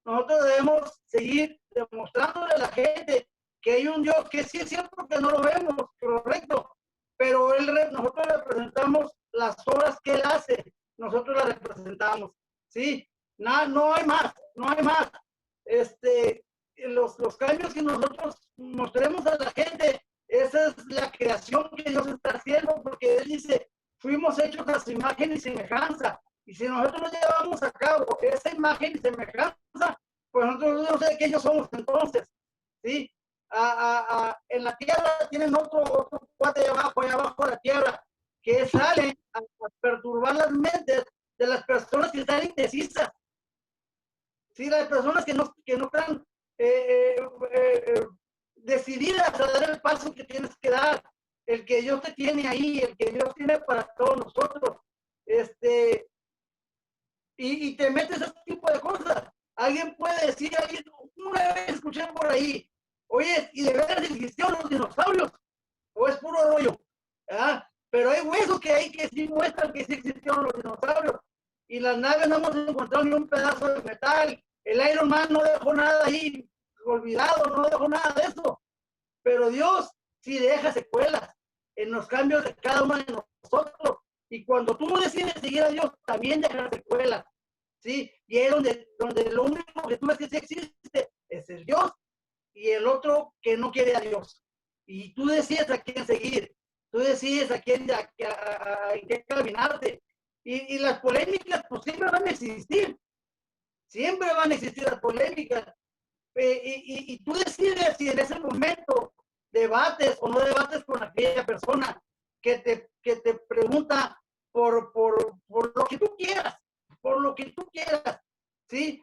Nosotros debemos seguir demostrándole a la gente que hay un Dios que sí es cierto que no lo vemos, correcto, pero nosotros representamos las obras que Él hace, nosotros las representamos, ¿sí? No hay más, no hay más. Los cambios que nosotros mostremos a la gente, esa es la creación que Dios está haciendo, porque Él dice, fuimos hechos a su imagen y semejanza. Y si nosotros no llevamos a cabo esa imagen y semejanza, pues nosotros no sé qué ellos somos entonces, ¿sí? En la tierra tienen otro cuate allá abajo de la tierra, que salen a perturbar las mentes de las personas que están indecisas, ¿sí? Las personas que no están decididas a dar el paso que tienes que dar, el que Dios te tiene ahí, el que Dios tiene para todos nosotros, y te metes a ese tipo de cosas. Alguien puede decir, una vez escuché por ahí, oye, ¿y de veras existieron los dinosaurios? ¿O es puro rollo? ¿Ah? Pero hay huesos que hay que sí muestran que sí existieron los dinosaurios. Y las naves no hemos encontrado ni un pedazo de metal. El Iron Man no dejó nada ahí olvidado, no dejó nada de eso. Pero Dios sí deja secuelas en los cambios de cada uno de nosotros. Y cuando tú decides seguir a Dios, también deja secuelas. ¿Sí? Y es donde lo único que tú ves que sí existe es el Dios y el otro que no quiere a Dios. Y tú decides a quién seguir, tú decides a quién en qué caminarte. Y las polémicas pues siempre van a existir las polémicas. Y tú decides si en ese momento debates o no debates con aquella persona que te pregunta por lo que tú quieras, ¿sí?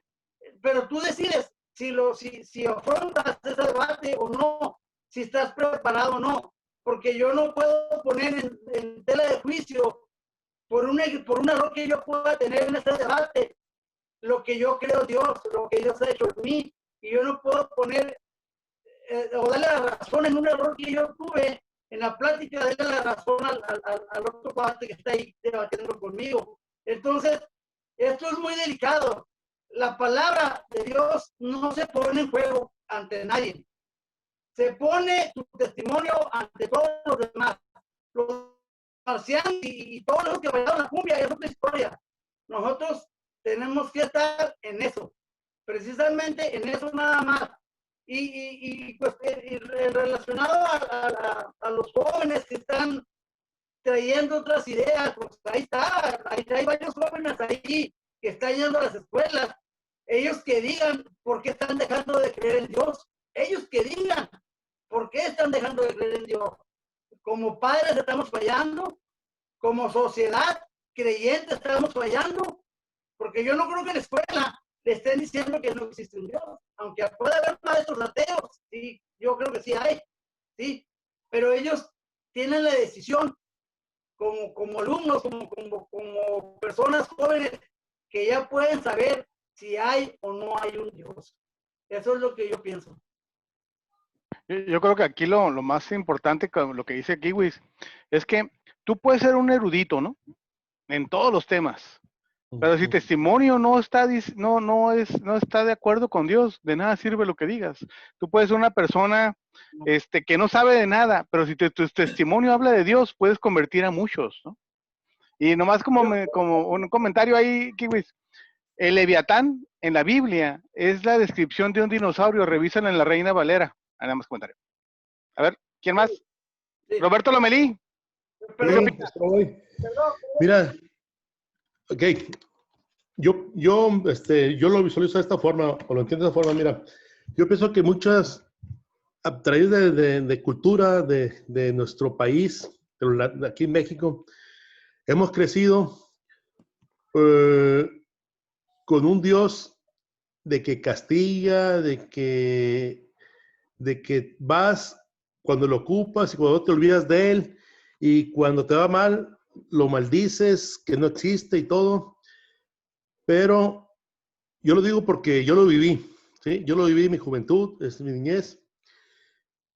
Pero tú decides si afrontas ese debate o no, si estás preparado o no, porque yo no puedo poner en tela de juicio por un error que yo pueda tener en ese debate, lo que yo creo Dios, lo que Dios ha hecho en mí, y yo no puedo poner o darle la razón en un error que yo tuve en la plática, darle la razón al otro parte que está ahí debatiendo conmigo. Entonces, esto es muy delicado. La palabra de Dios no se pone en juego ante nadie. Se pone tu testimonio ante todos los demás. Los marcianos y todos los que bailaron la cumbia es otra historia. Nosotros tenemos que estar en eso, precisamente en eso nada más. Pues relacionado a los jóvenes que están trayendo otras ideas, pues ahí hay varios jóvenes ahí que están yendo a las escuelas, ellos que digan por qué están dejando de creer en Dios, ellos que digan por qué están dejando de creer en Dios. Como padres estamos fallando, como sociedad creyente estamos fallando, porque yo no creo que en la escuela le estén diciendo que no existe un Dios, aunque puede haber maestros ateos, sí, yo creo que sí hay, sí, pero ellos tienen la decisión como alumnos, como personas jóvenes que ya pueden saber si hay o no hay un Dios. Eso es lo que yo pienso. Yo creo que aquí lo más importante, lo que dice Kiwis, es que tú puedes ser un erudito, ¿no? En todos los temas. Pero si testimonio no está, no está de acuerdo con Dios, de nada sirve lo que digas. Tú puedes ser una persona que no sabe de nada, pero si tu testimonio habla de Dios, puedes convertir a muchos, ¿no? Y nomás como un comentario ahí, Kiwis, el Leviatán en la Biblia es la descripción de un dinosaurio, revísala en la Reina Valera. Nada más comentario. A ver, ¿quién más? Sí. Roberto Lomelí. Mira, ok, yo lo visualizo de esta forma, o lo entiendo de esta forma. Mira, yo pienso que muchas, a través de cultura de nuestro país, pero de aquí en México, hemos crecido con un Dios de que castiga, de que vas cuando lo ocupas y cuando te olvidas de él, y cuando te va mal, lo maldices, que no existe y todo. Pero yo lo digo porque yo lo viví, ¿sí? Yo lo viví en mi juventud, es mi niñez.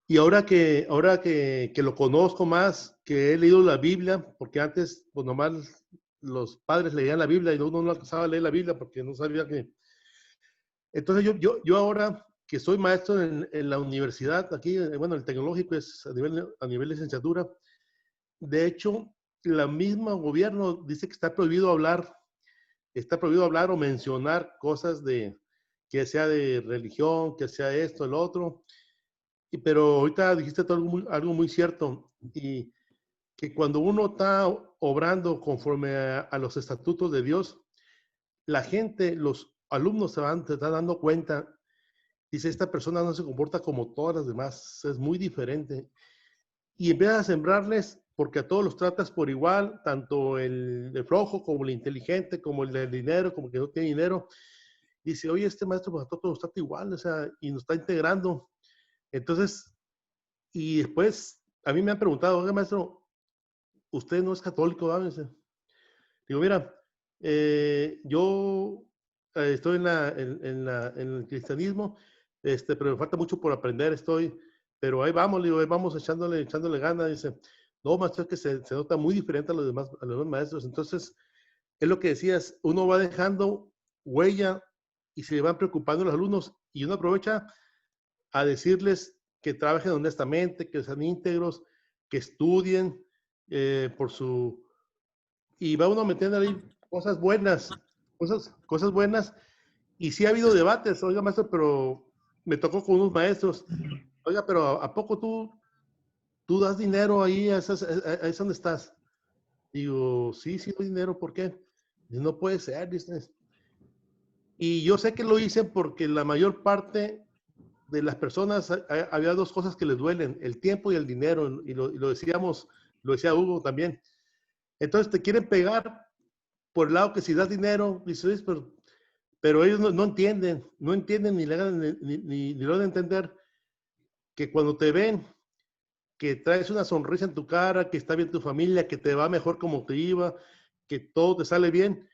Y ahora que lo conozco más, que he leído la Biblia, porque antes, pues nomás los padres leían la Biblia y uno no alcanzaba a leer la Biblia porque no sabía que... Entonces yo ahora que soy maestro en la universidad, aquí, bueno, el tecnológico es a nivel de licenciatura. De hecho, la misma gobierno dice que está prohibido hablar o mencionar cosas que sea de religión, que sea esto, el otro. Pero ahorita dijiste algo muy cierto, y que cuando uno está obrando conforme a los estatutos de Dios, la gente, los alumnos se están dando cuenta. Dice, esta persona no se comporta como todas las demás, es muy diferente. Y empiezas a sembrarles, porque a todos los tratas por igual, tanto el flojo como el inteligente, como el del dinero, como el que no tiene dinero. Dice, oye, este maestro pues a todos los trata igual, o sea, y nos está integrando. Entonces, y después, a mí me han preguntado, oye, maestro, ¿usted no es católico? ¿Verdad? Digo, mira, yo estoy en el cristianismo, pero me falta mucho por aprender, pero ahí vamos, digo, ahí vamos echándole ganas. Dice, no, maestro, es que se nota muy diferente a los demás maestros. Entonces, es lo que decías, uno va dejando huella y se van preocupando los alumnos, y uno aprovecha a decirles que trabajen honestamente, que sean íntegros, que estudien y va uno metiendo ahí cosas buenas, y sí ha habido debates, oiga, maestro, pero me tocó con unos maestros, oiga, pero ¿a poco tú das dinero ahí a es donde estás? Digo, sí doy dinero, ¿por qué? Dice, no puede ser, dice. Y yo sé que lo hice porque la mayor parte de las personas, había dos cosas que les duelen, el tiempo y el dinero, y lo decía Hugo también. Entonces te quieren pegar por el lado que si das dinero, dices, pero ellos no entienden ni logran entender que cuando te ven, que traes una sonrisa en tu cara, que está bien tu familia, que te va mejor como te iba, que todo te sale bien,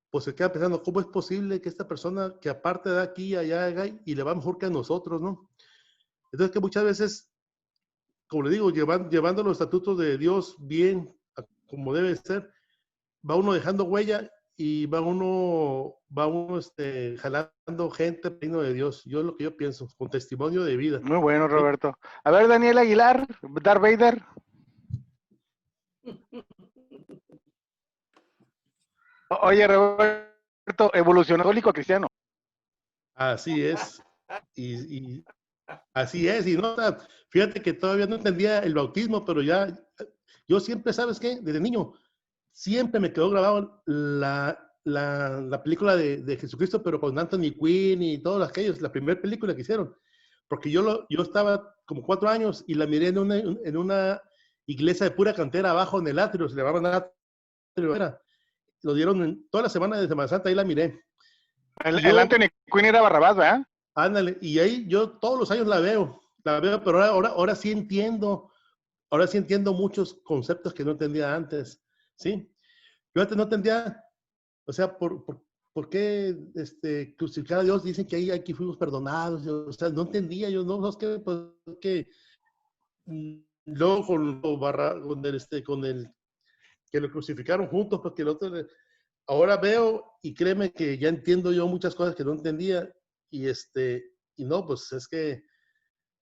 pues se queda pensando, ¿cómo es posible que esta persona que aparte de aquí, allá, y le va mejor que a nosotros, ¿no? Entonces que muchas veces, como le digo, llevando los estatutos de Dios bien, como debe ser, va uno dejando huella y va uno jalando gente al reino de Dios. Yo es lo que yo pienso, con testimonio de vida. Muy bueno, Roberto. A ver, Daniel Aguilar, Darth Vader. Oye, Roberto, evolucionó católico a cristiano. Así es. Y así es. Y no, fíjate que todavía no entendía el bautismo, pero ya, yo siempre, ¿sabes qué? Desde niño, siempre me quedó grabado la película de Jesucristo, pero con Anthony Quinn y todos aquellos, la primera película que hicieron. Porque yo estaba como 4 años y la miré en una iglesia de pura cantera abajo en el atrio, se le llamaban atrio, lo dieron toda la semana de Semana Santa, ahí la miré. El Anthony Quinn era Barrabás, ¿verdad? Ándale, y ahí yo todos los años la veo, pero ahora sí entiendo muchos conceptos que no entendía antes, ¿sí? Yo antes no entendía, o sea, ¿por ¿por qué crucificar a Dios? Dicen que ahí aquí fuimos perdonados. O sea, no entendía yo, no, es que, pues, que luego con el que lo crucificaron juntos, porque el otro, ahora veo y créeme que ya entiendo yo muchas cosas que no entendía y y no, pues es que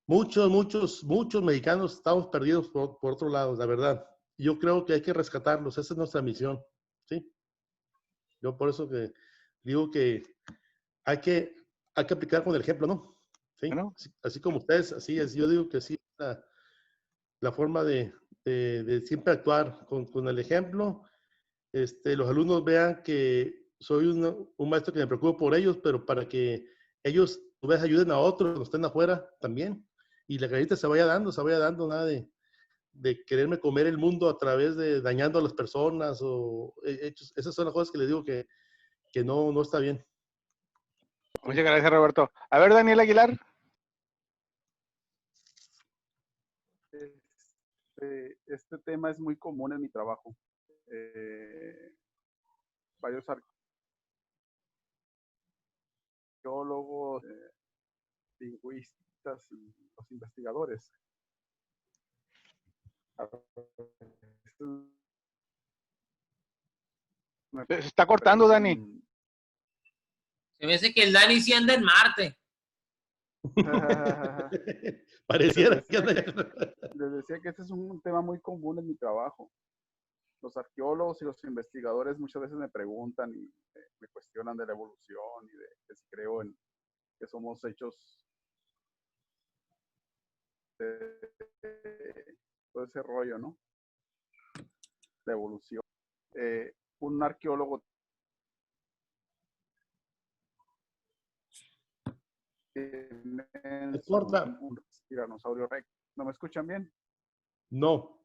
muchos mexicanos estamos perdidos por otro lado, la verdad. Yo creo que hay que rescatarlos, esa es nuestra misión, ¿sí? Yo por eso que digo que hay que, hay que aplicar con el ejemplo, ¿no? ¿Sí? Bueno. Así como ustedes, así es. Yo digo que sí, la forma de siempre actuar con el ejemplo. Los alumnos vean que soy un maestro que me preocupo por ellos, pero para que ellos a veces ayuden a otros cuando estén afuera también. Y la carita se vaya dando, nada de quererme comer el mundo a través de dañando a las personas o hechos. Esas son las cosas que les digo que no está bien. Muchas gracias, Roberto. A ver, Daniel Aguilar. Este tema es muy común en mi trabajo. Varios arqueólogos, lingüistas y los investigadores. Se está cortando, Dani. Se me hace que el Dani sí anda en Marte. Pareciera que les decía que este es un tema muy común en mi trabajo. Los arqueólogos y los investigadores muchas veces me preguntan y me cuestionan de la evolución y de que si creo en que somos hechos de todo ese rollo, ¿no? La evolución. Un arqueólogo tiene un tiranosaurio rex. ¿No me escuchan bien? No.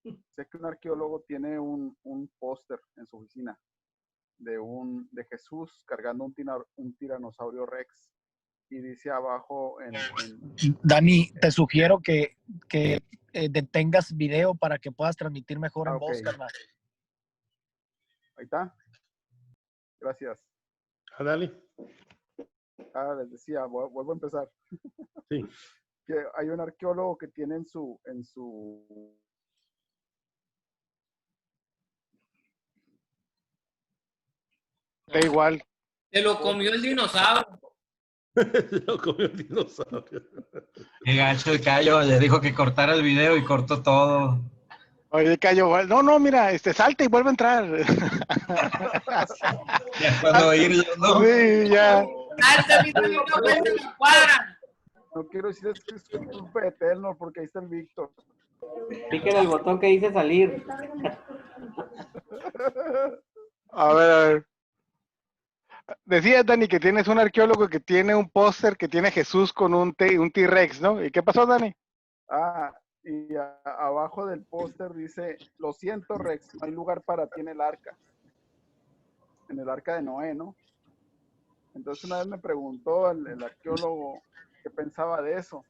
Sé que un arqueólogo tiene un póster en su oficina de Jesús cargando un tiranosaurio rex y dice abajo Dani, te sugiero que detengas video para que puedas transmitir mejor en voz, carnal. Ahí está. Gracias. Dale. Les decía, vuelvo a empezar. Sí. Que hay un arqueólogo que tiene en su Da igual. Se lo comió el dinosaurio. Se lo comió el dinosaurio. Qué gacho el Cayo, le dijo que cortara el video y cortó todo. Oye, Cayo, no, mira, salta y vuelve a entrar. Ya cuando ir, ¿no? Sí, ya. Salta, mi tío, no cuenta la cuadra. No quiero decir es que es culpa de Telnor porque ahí está el Víctor. Piquen el botón que dice salir. A ver. Decías, Dani, que tienes un arqueólogo que tiene un póster que tiene a Jesús con un T-Rex, ¿no? ¿Y qué pasó, Dani? Y abajo del póster dice, lo siento, Rex, no hay lugar para ti en el arca de Noé, ¿no? Entonces una vez me preguntó el arqueólogo qué pensaba de eso.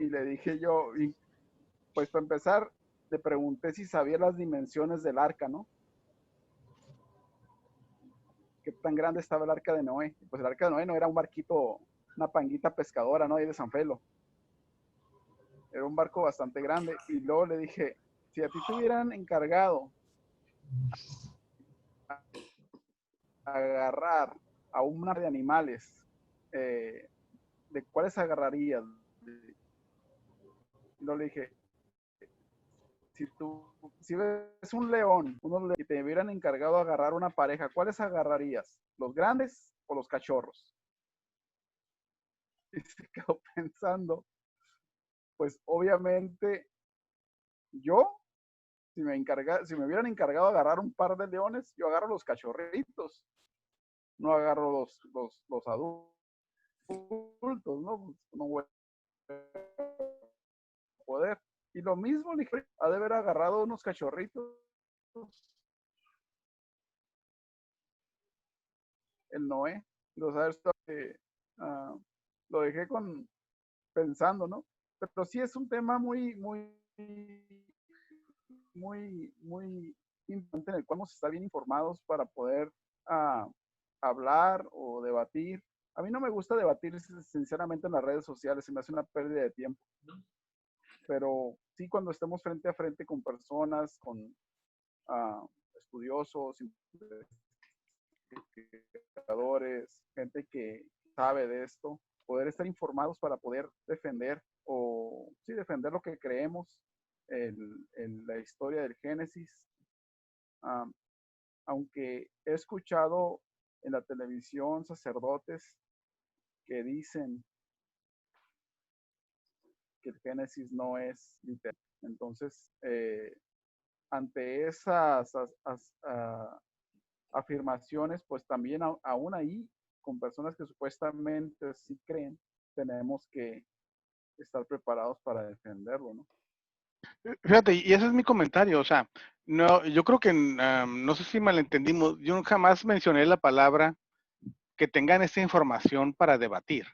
Y le dije yo, pues para empezar, le pregunté si sabía las dimensiones del arca, ¿no? Qué tan grande estaba el arca de Noé. Pues el arca de Noé no era un barquito, una panguita pescadora, ¿no? Ahí de San Felo. Era un barco bastante grande. Y luego le dije, si a ti te hubieran encargado agarrar a un mar de animales, ¿de cuáles agarrarías? Y luego le dije, si ves un león, y te hubieran encargado agarrar una pareja, ¿cuáles agarrarías? ¿Los grandes o los cachorros? Y se quedó pensando, pues obviamente yo, si me hubieran encargado agarrar un par de leones, yo agarro los cachorritos, no agarro los adultos, ¿no? No voy a poder. Y lo mismo, le dije, ha de haber agarrado unos cachorritos. El Noé, lo dejé pensando, ¿no? Pero sí es un tema muy importante en el cual vamos a estar bien informados para poder hablar o debatir. A mí no me gusta debatir sinceramente en las redes sociales, se me hace una pérdida de tiempo. Pero sí, cuando estemos frente a frente con personas, con estudiosos, investigadores, gente que sabe de esto, poder estar informados para poder defender defender lo que creemos en la historia del Génesis. Aunque he escuchado en la televisión sacerdotes que dicen que el Génesis no es literal. Entonces, ante esas afirmaciones, pues también aún ahí, con personas que supuestamente sí creen, tenemos que estar preparados para defenderlo, ¿no? Fíjate, y ese es mi comentario, o sea, no, yo creo que, no sé si malentendimos, yo jamás mencioné la palabra que tengan esta información para debatir.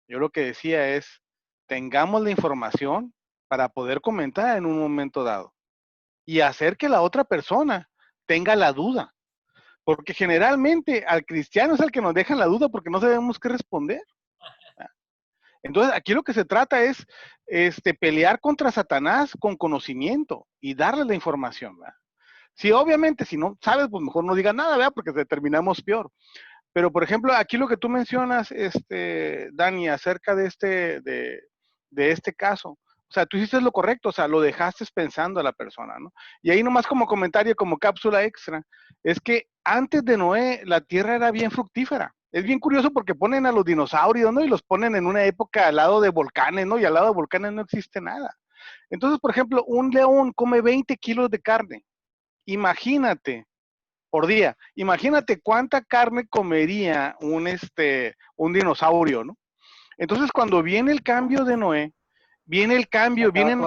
Yo lo que decía es, tengamos la información para poder comentar en un momento dado y hacer que la otra persona tenga la duda. Porque generalmente al cristiano es el que nos deja la duda porque no sabemos qué responder. Entonces, aquí lo que se trata es pelear contra Satanás con conocimiento y darle la información, ¿verdad? Sí, obviamente, si no sabes, pues mejor no digas nada, ¿verdad? Porque terminamos peor. Pero, por ejemplo, aquí lo que tú mencionas, Dani, acerca de este caso, o sea, tú hiciste lo correcto, o sea, lo dejaste pensando a la persona, ¿no? Y ahí nomás como comentario, como cápsula extra, es que antes de Noé, la tierra era bien fructífera. Es bien curioso porque ponen a los dinosaurios, ¿no? Y los ponen en una época al lado de volcanes, ¿no? Y al lado de volcanes no existe nada. Entonces, por ejemplo, un león come 20 kilos de carne. Imagínate, por día. Imagínate cuánta carne comería un dinosaurio, ¿no? Entonces, cuando viene el cambio de Noé, viene el cambio, vienen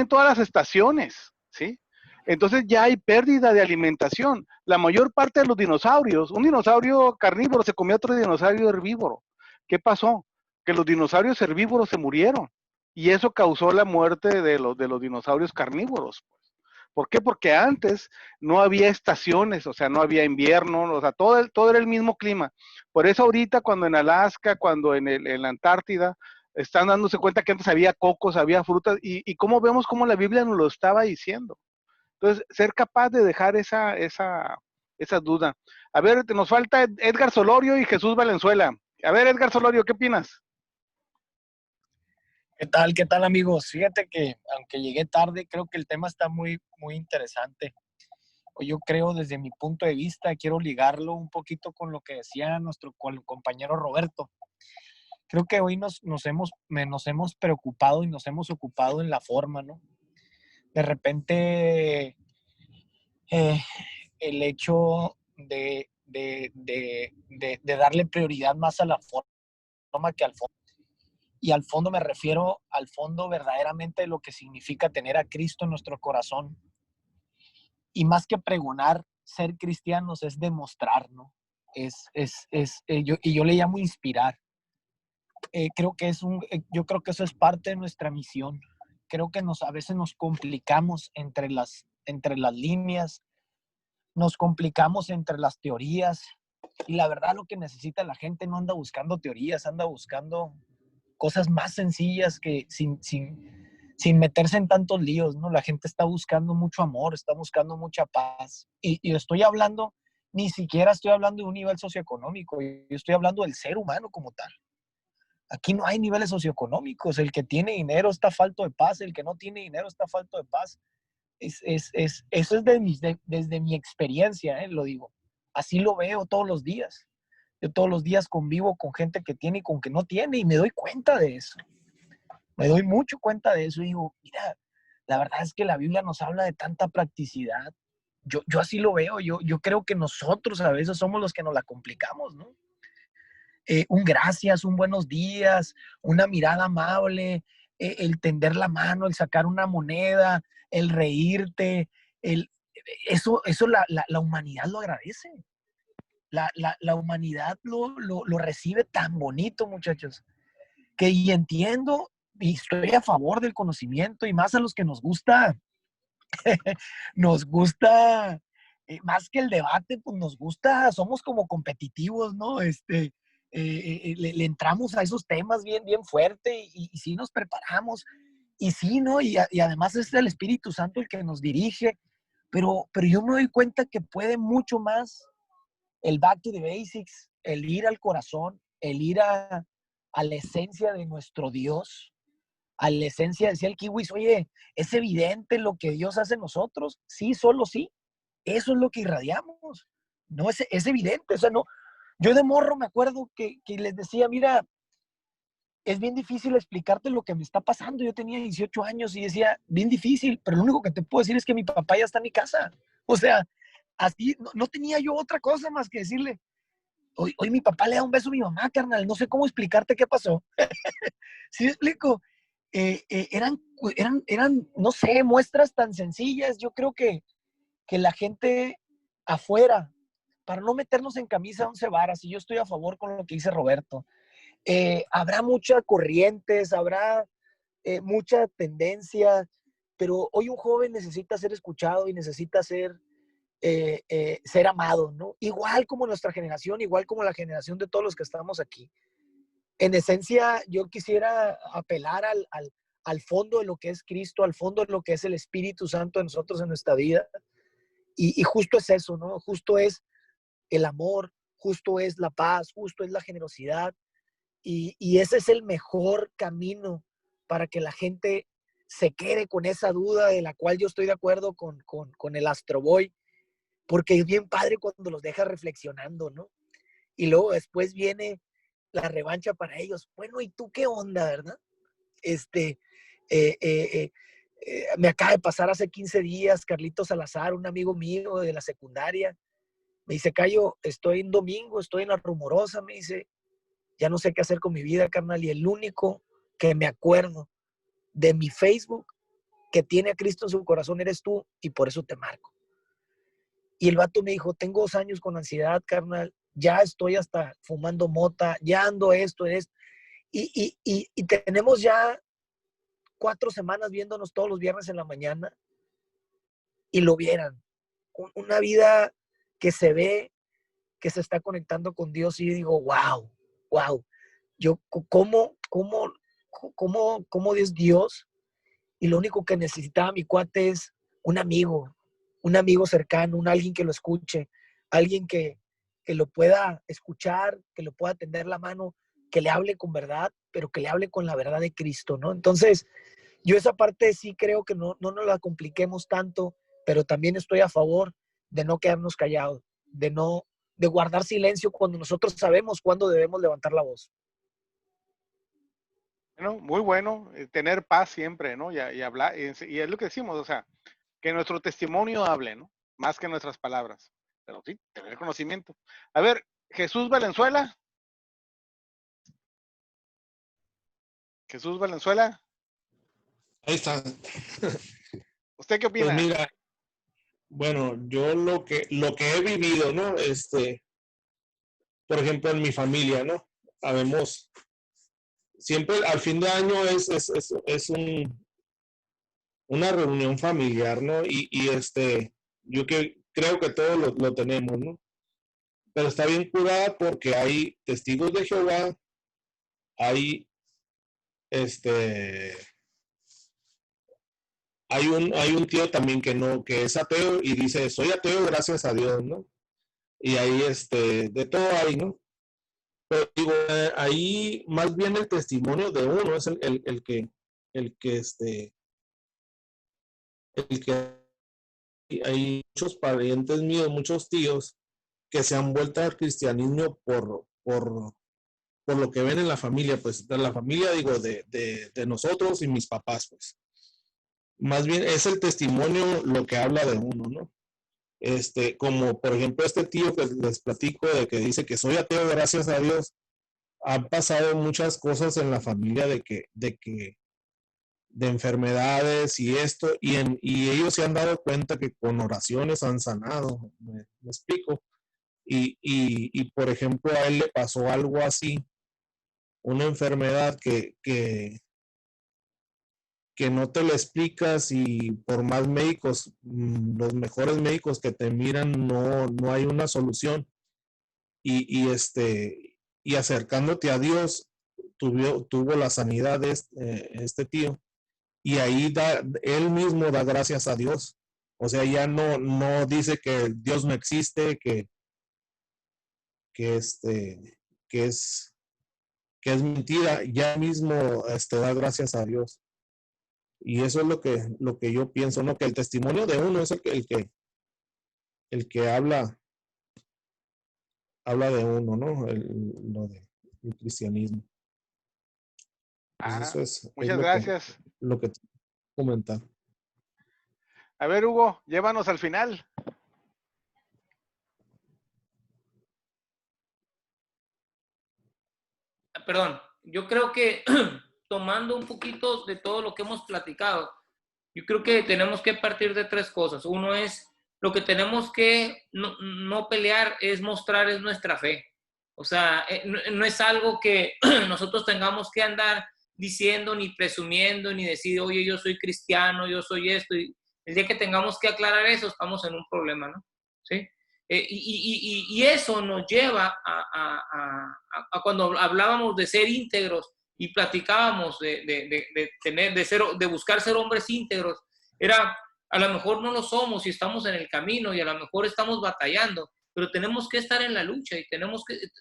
todas las estaciones, ¿sí? Entonces ya hay pérdida de alimentación. La mayor parte de los dinosaurios, un dinosaurio carnívoro se comió a otro dinosaurio herbívoro. ¿Qué pasó? Que los dinosaurios herbívoros se murieron y eso causó la muerte de los dinosaurios carnívoros. ¿Por qué? Porque antes no había estaciones, o sea, no había invierno, o sea, todo era el mismo clima. Por eso ahorita cuando en Alaska, cuando en la Antártida, están dándose cuenta que antes había cocos, había frutas, y cómo vemos cómo la Biblia nos lo estaba diciendo. Entonces, ser capaz de dejar esa duda. A ver, nos falta Edgar Solorio y Jesús Valenzuela. A ver, Edgar Solorio, ¿qué opinas? ¿Qué tal, amigos? Fíjate que, aunque llegué tarde, creo que el tema está muy, muy interesante. Yo creo, desde mi punto de vista, quiero ligarlo un poquito con lo que decía nuestro compañero Roberto. Creo que hoy nos hemos preocupado y nos hemos ocupado en la forma, ¿no? De repente, el hecho de darle prioridad más a la forma que al fondo. Y al fondo me refiero al fondo verdaderamente de lo que significa tener a Cristo en nuestro corazón. Y más que pregonar, ser cristianos es demostrar, ¿no? Yo le llamo inspirar. Yo creo que eso es parte de nuestra misión. Creo que a veces nos complicamos entre las líneas, nos complicamos entre las teorías. Y la verdad, lo que necesita la gente no anda buscando teorías, anda buscando cosas más sencillas que sin meterse en tantos líos, ¿no? La gente está buscando mucho amor, está buscando mucha paz. Y estoy hablando, ni siquiera estoy hablando de un nivel socioeconómico, yo estoy hablando del ser humano como tal. Aquí no hay niveles socioeconómicos. El que tiene dinero está falto de paz, el que no tiene dinero está falto de paz. Eso es desde mi experiencia, lo digo. Así lo veo todos los días. Yo todos los días convivo con gente que tiene y con que no tiene y me doy cuenta de eso. Me doy mucho cuenta de eso y digo, mira, la verdad es que la Biblia nos habla de tanta practicidad. Yo así lo veo. Yo creo que nosotros a veces somos los que nos la complicamos, ¿no? Un gracias, un buenos días, una mirada amable, el tender la mano, el sacar una moneda, el reírte, eso la humanidad lo agradece. La humanidad lo recibe tan bonito, muchachos, y entiendo y estoy a favor del conocimiento y más a los que nos gusta nos gusta, más que el debate, pues nos gusta, somos como competitivos, ¿no? Le entramos a esos temas bien, bien fuerte y sí nos preparamos. Y sí, ¿no? Y además es el Espíritu Santo el que nos dirige, pero yo me doy cuenta que puede mucho más el back to the basics, el ir al corazón, el ir a la esencia de nuestro Dios, a la esencia, decía el Kiwis, oye, es evidente lo que Dios hace en nosotros, sí, solo sí, eso es lo que irradiamos, no es evidente, o sea, no, yo de morro me acuerdo que les decía, mira, es bien difícil explicarte lo que me está pasando, yo tenía 18 años y decía, bien difícil, pero lo único que te puedo decir es que mi papá ya está en mi casa, o sea, así, no tenía yo otra cosa más que decirle, hoy mi papá le da un beso a mi mamá, carnal, no sé cómo explicarte qué pasó. ¿Sí me explico? Eran, no sé, muestras tan sencillas. Yo creo que la gente afuera, para no meternos en camisa 11 varas, y yo estoy a favor con lo que dice Roberto, habrá muchas corrientes, habrá mucha tendencia, pero hoy un joven necesita ser escuchado y necesita ser amado, ¿no? Igual como nuestra generación, igual como la generación de todos los que estamos aquí. En esencia, yo quisiera apelar al fondo de lo que es Cristo, al fondo de lo que es el Espíritu Santo de nosotros en nuestra vida. Y justo es eso, ¿no? Justo es el amor, justo es la paz, justo es la generosidad. Y ese es el mejor camino para que la gente se quede con esa duda de la cual yo estoy de acuerdo con el Astro Boy, porque es bien padre cuando los deja reflexionando, ¿no? Y luego después viene la revancha para ellos. Bueno, ¿y tú qué onda, verdad? Este, me acaba de pasar hace 15 días, Carlitos Salazar, un amigo mío de la secundaria, me dice, Cayo, estoy en domingo, estoy en la Rumorosa, me dice, ya no sé qué hacer con mi vida, carnal, y el único que me acuerdo de mi Facebook que tiene a Cristo en su corazón eres tú, y por eso te marco. Y el vato me dijo, tengo 2 años con ansiedad, carnal, ya estoy hasta fumando mota, ya ando esto. Y tenemos ya 4 semanas viéndonos todos los viernes en la mañana y lo vieran. Una vida que se ve, que se está conectando con Dios y digo, wow, wow. Yo, ¿cómo es Dios? Y lo único que necesitaba mi cuate es un amigo cercano, alguien que lo escuche, alguien que lo pueda escuchar, que lo pueda tender la mano, que le hable con verdad, pero que le hable con la verdad de Cristo, ¿no? Entonces, yo esa parte sí creo que no nos la compliquemos tanto, pero también estoy a favor de no quedarnos callados, de guardar silencio cuando nosotros sabemos cuándo debemos levantar la voz. Bueno, muy bueno, tener paz siempre, ¿no? Y hablar, y es lo que decimos, o sea, que nuestro testimonio hable, ¿no? Más que nuestras palabras. Pero sí, tener conocimiento. A ver, Jesús Valenzuela. Jesús Valenzuela. Ahí está. ¿Usted qué opina? Pues mira, bueno, yo lo que he vivido, ¿no? Por ejemplo, en mi familia, ¿no? Habemos, siempre al fin de año es una reunión familiar, ¿no? Yo creo que todos lo tenemos, ¿no? Pero está bien curada porque hay testigos de Jehová, hay hay un tío también que es ateo y dice, soy ateo gracias a Dios, ¿no? Y ahí de todo hay, ¿no? Pero digo, ahí más bien el testimonio de uno es el que hay muchos parientes míos, muchos tíos que se han vuelto al cristianismo por lo que ven en la familia, pues de la familia digo de nosotros y mis papás, pues. Más bien es el testimonio lo que habla de uno, ¿no? Como por ejemplo este tío que les platico de que dice que soy ateo gracias a Dios, han pasado muchas cosas en la familia de enfermedades y esto, y ellos se han dado cuenta que con oraciones han sanado, me explico. Y por ejemplo a él le pasó algo así, una enfermedad que que no te lo explicas y por más médicos, los mejores médicos que te miran, no hay una solución. Y acercándote a Dios, tuvo la sanidad de este tío, y ahí él mismo da gracias a Dios. O sea, ya no dice que Dios no existe, que es mentira, ya mismo da gracias a Dios. Y eso es lo que yo pienso, ¿no? Que el testimonio de uno es el que habla de uno, ¿no? Lo del cristianismo. Pues eso es muchas gracias. Lo que te comentar. A ver, Hugo, llévanos al final. Perdón, yo creo que tomando un poquito de todo lo que hemos platicado, yo creo que tenemos que partir de 3 cosas. Uno es, lo que tenemos que no pelear es mostrar es nuestra fe. O sea, no es algo que nosotros tengamos que andar diciendo, ni presumiendo, ni decir, oye, yo soy cristiano, yo soy esto. Y el día que tengamos que aclarar eso, estamos en un problema, ¿no? ¿Sí? Y eso nos lleva a cuando hablábamos de ser íntegros y platicábamos de buscar ser hombres íntegros, era, a lo mejor no lo somos y estamos en el camino y a lo mejor estamos batallando, pero tenemos que estar en la lucha y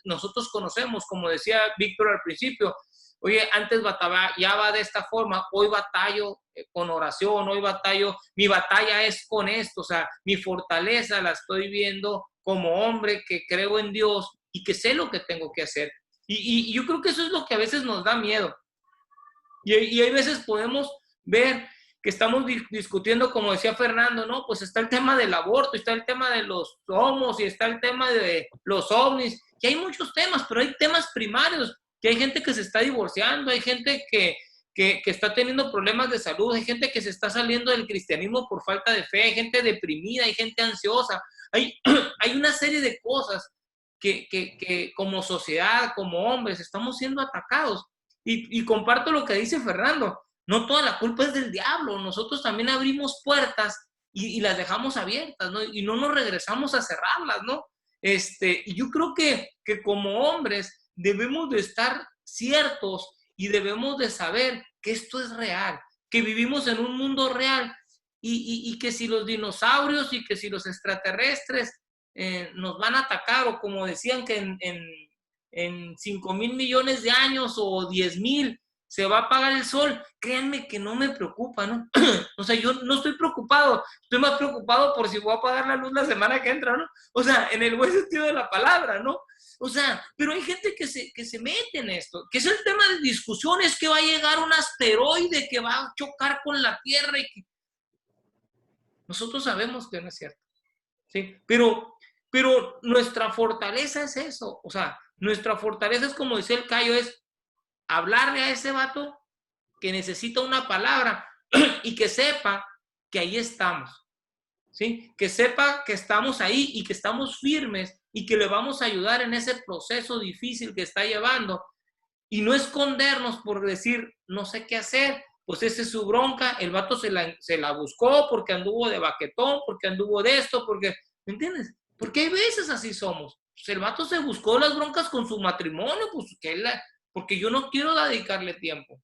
nosotros conocemos, como decía Víctor al principio, oye, antes batallaba de esta forma, hoy batallo con oración, mi batalla es con esto, o sea, mi fortaleza la estoy viendo como hombre que creo en Dios y que sé lo que tengo que hacer. Y yo creo que eso es lo que a veces nos da miedo. Y hay veces podemos ver que estamos discutiendo, como decía Fernando, ¿no? Pues está el tema del aborto, está el tema de los homos y está el tema de los ovnis, que hay muchos temas, pero hay temas primarios, que hay gente que se está divorciando, hay gente que está teniendo problemas de salud, hay gente que se está saliendo del cristianismo por falta de fe, hay gente deprimida, hay gente ansiosa, hay una serie de cosas que como sociedad, como hombres, estamos siendo atacados. Y comparto lo que dice Fernando, no toda la culpa es del diablo, nosotros también abrimos puertas y las dejamos abiertas, ¿no? Y no nos regresamos a cerrarlas, ¿no? Y yo creo que como hombres debemos de estar ciertos y debemos de saber que esto es real, que vivimos en un mundo real y que si los dinosaurios y que si los extraterrestres nos van a atacar, o como decían que en 5,000 millones de años o 10,000 se va a apagar el sol, créanme que no me preocupa, ¿no? O sea, yo no estoy preocupado, estoy más preocupado por si voy a apagar la luz la semana que entra, ¿no? O sea, en el buen sentido de la palabra, ¿no? O sea, pero hay gente que se mete en esto, que es el tema de discusión, es que va a llegar un asteroide que va a chocar con la Tierra y que... Nosotros sabemos que no es cierto, ¿sí? Pero nuestra fortaleza es eso, o sea, nuestra fortaleza es, como decía el Cayo, es hablarle a ese vato que necesita una palabra y que sepa que ahí estamos, ¿sí? Que sepa que estamos ahí y que estamos firmes y que le vamos a ayudar en ese proceso difícil que está llevando, y no escondernos por decir, no sé qué hacer, pues esa es su bronca, el vato se la buscó porque anduvo de baquetón, porque anduvo de esto, porque, ¿me entiendes? Porque hay veces así somos. Pues el vato se buscó las broncas con su matrimonio, pues porque yo no quiero dedicarle tiempo.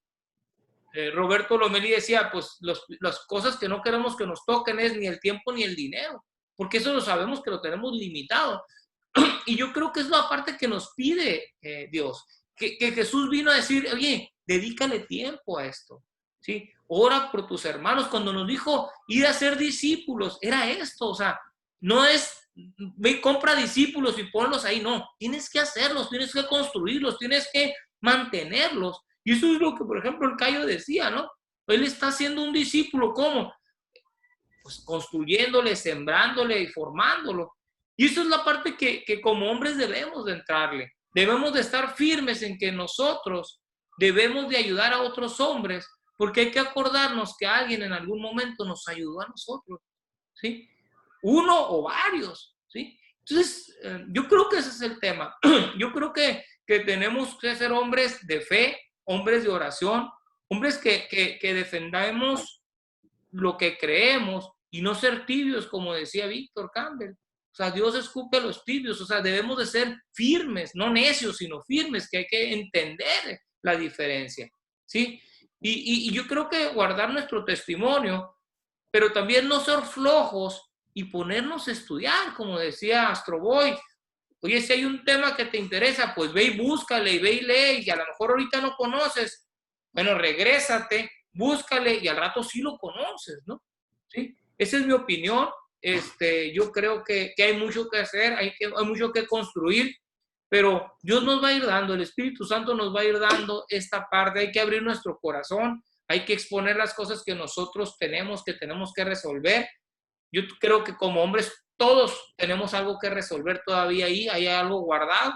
Roberto Lomelí decía, pues las cosas que no queremos que nos toquen es ni el tiempo ni el dinero, porque eso lo sabemos que lo tenemos limitado. Y yo creo que es la parte que nos pide Dios, que Jesús vino a decir, oye, dedícale tiempo a esto, ¿sí? Ora por tus hermanos. Cuando nos dijo ir a ser discípulos, era esto, o sea, no es ve y compra discípulos y ponlos ahí, no, tienes que hacerlos, tienes que construirlos, tienes que mantenerlos. Y eso es lo que, por ejemplo, el Cayo decía, ¿no? Él está haciendo un discípulo, ¿cómo? Pues construyéndole, sembrándole y formándolo. Y eso es la parte que como hombres debemos de entrarle. Debemos de estar firmes en que nosotros debemos de ayudar a otros hombres, porque hay que acordarnos que alguien en algún momento nos ayudó a nosotros, ¿sí? Uno o varios, ¿sí? Entonces, yo creo que ese es el tema. Yo creo que tenemos que ser hombres de fe, hombres de oración, Hombres que defendamos lo que creemos y no ser tibios, como decía Víctor Campbell. O sea, Dios escupe a los tibios. O sea, debemos de ser firmes, no necios, sino firmes, que hay que entender la diferencia, ¿sí? Y yo creo que guardar nuestro testimonio, pero también no ser flojos y ponernos a estudiar, como decía Astro Boy. Oye, si hay un tema que te interesa, pues ve y búscale, y ve y lee, y a lo mejor ahorita no conoces, bueno, regrésate, búscale, y al rato sí lo conoces, ¿no? ¿Sí? Esa es mi opinión. Yo creo que hay mucho que hacer, hay mucho que construir, pero Dios nos va a ir dando, el Espíritu Santo nos va a ir dando esta parte. Hay que abrir nuestro corazón, hay que exponer las cosas que nosotros tenemos que resolver. Yo creo que como hombres todos tenemos algo que resolver todavía ahí, hay algo guardado.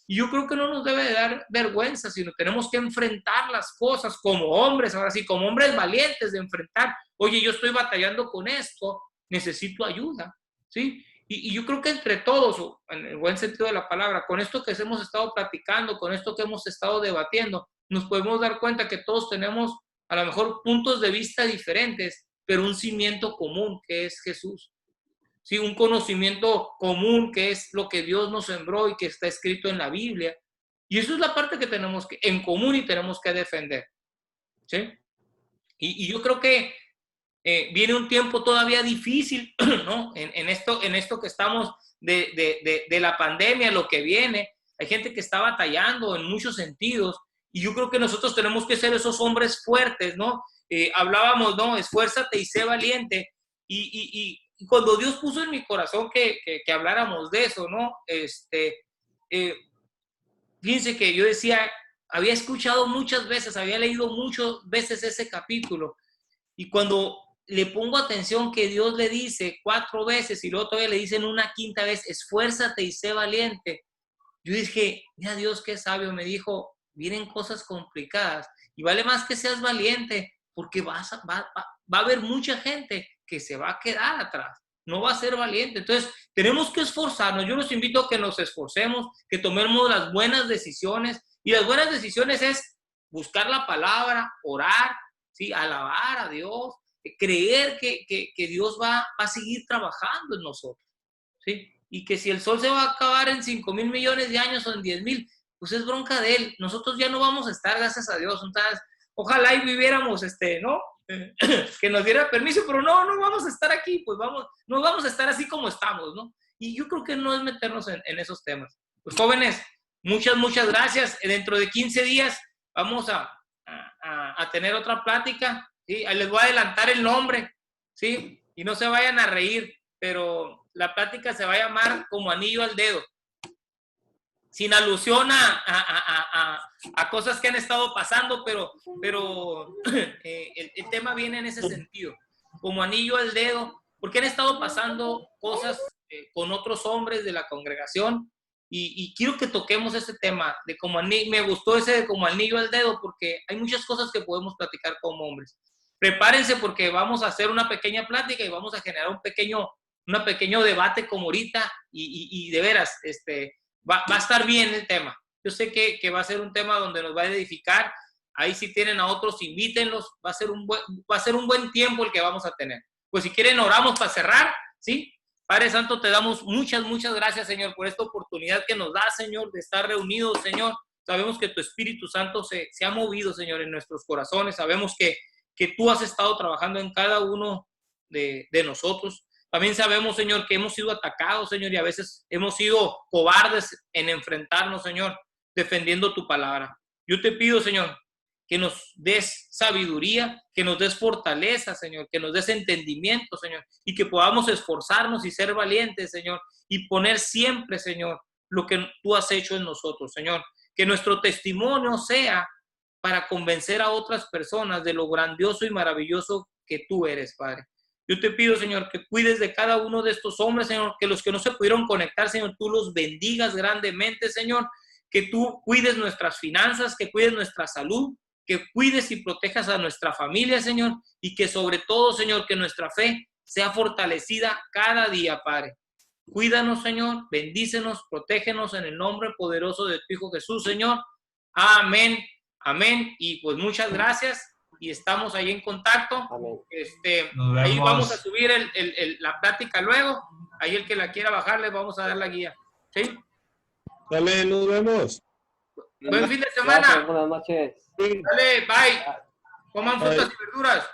Y yo creo que no nos debe de dar vergüenza, sino tenemos que enfrentar las cosas como hombres, ahora sí, como hombres valientes de enfrentar. Oye, yo estoy batallando con esto, necesito ayuda, ¿sí? Y yo creo que entre todos, en el buen sentido de la palabra, con esto que hemos estado platicando, con esto que hemos estado debatiendo, nos podemos dar cuenta que todos tenemos a lo mejor puntos de vista diferentes, pero un cimiento común que es Jesús. Sí, un conocimiento común que es lo que Dios nos sembró y que está escrito en la Biblia. Y eso es la parte que tenemos en común y tenemos que defender. ¿Sí? Y yo creo que viene un tiempo todavía difícil, ¿no? En esto que estamos de la pandemia, lo que viene. Hay gente que está batallando en muchos sentidos. Y yo creo que nosotros tenemos que ser esos hombres fuertes, ¿no? Hablábamos, ¿no? Esfuérzate y sé valiente. Y cuando Dios puso en mi corazón que habláramos de eso, ¿no? Fíjense que yo decía, había escuchado muchas veces, había leído muchas veces ese capítulo, y cuando le pongo atención que Dios le dice 4 veces y luego todavía le dicen una 5ª vez, esfuérzate y sé valiente, yo dije, mira Dios qué sabio, me dijo, vienen cosas complicadas y vale más que seas valiente porque va a haber mucha gente que se va a quedar atrás, no va a ser valiente. Entonces, tenemos que esforzarnos. Yo los invito a que nos esforcemos, que tomemos las buenas decisiones, y las buenas decisiones es buscar la palabra, orar, ¿sí? Alabar a Dios, creer que Dios va a seguir trabajando en nosotros, ¿sí? Y que si el sol se va a acabar en 5,000 millones de años o en 10,000, pues es bronca de él. Nosotros ya no vamos a estar, gracias a Dios. Entonces, ojalá y viviéramos, ¿no? Que nos diera permiso, pero no vamos a estar aquí, pues no vamos a estar así como estamos, ¿no? Y yo creo que no es meternos en esos temas. Pues jóvenes, muchas gracias. Dentro de 15 días vamos a tener otra plática, ¿sí? Ahí les voy a adelantar el nombre, ¿sí? Y no se vayan a reír, pero la plática se va a llamar Como anillo al dedo. Sin alusión a cosas que han estado pasando, pero el tema viene en ese sentido, como anillo al dedo, porque han estado pasando cosas con otros hombres de la congregación, y quiero que toquemos ese tema, de como anillo. Me gustó ese de como anillo al dedo, porque hay muchas cosas que podemos platicar como hombres. Prepárense porque vamos a hacer una pequeña plática y vamos a generar un pequeño debate como ahorita, y de veras, va a estar bien el tema. Yo sé que va a ser un tema donde nos va a edificar. Ahí si tienen a otros, invítenlos. Va a ser un buen tiempo el que vamos a tener. Pues si quieren, oramos para cerrar, ¿sí? Padre Santo, te damos muchas gracias, Señor, por esta oportunidad que nos da, Señor, de estar reunidos, Señor. Sabemos que tu Espíritu Santo se ha movido, Señor, en nuestros corazones. Sabemos que tú has estado trabajando en cada uno de nosotros. También sabemos, Señor, que hemos sido atacados, Señor, y a veces hemos sido cobardes en enfrentarnos, Señor, defendiendo tu palabra. Yo te pido, Señor, que nos des sabiduría, que nos des fortaleza, Señor, que nos des entendimiento, Señor, y que podamos esforzarnos y ser valientes, Señor, y poner siempre, Señor, lo que tú has hecho en nosotros, Señor. Que nuestro testimonio sea para convencer a otras personas de lo grandioso y maravilloso que tú eres, Padre. Yo te pido, Señor, que cuides de cada uno de estos hombres, Señor, que los que no se pudieron conectar, Señor, tú los bendigas grandemente, Señor, que tú cuides nuestras finanzas, que cuides nuestra salud, que cuides y protejas a nuestra familia, Señor, y que sobre todo, Señor, que nuestra fe sea fortalecida cada día, Padre. Cuídanos, Señor, bendícenos, protégenos en el nombre poderoso de tu Hijo Jesús, Señor. Amén, amén. Y pues muchas gracias. y estamos ahí en contacto. Amén. Ahí vemos. vamos a subir la plática luego. Ahí el que la quiera bajar, le vamos a dar la guía. ¿Sí? Dale, nos vemos. Buen fin de Gracias, semana. buenas noches. Dale, bye. Coman frutas y verduras.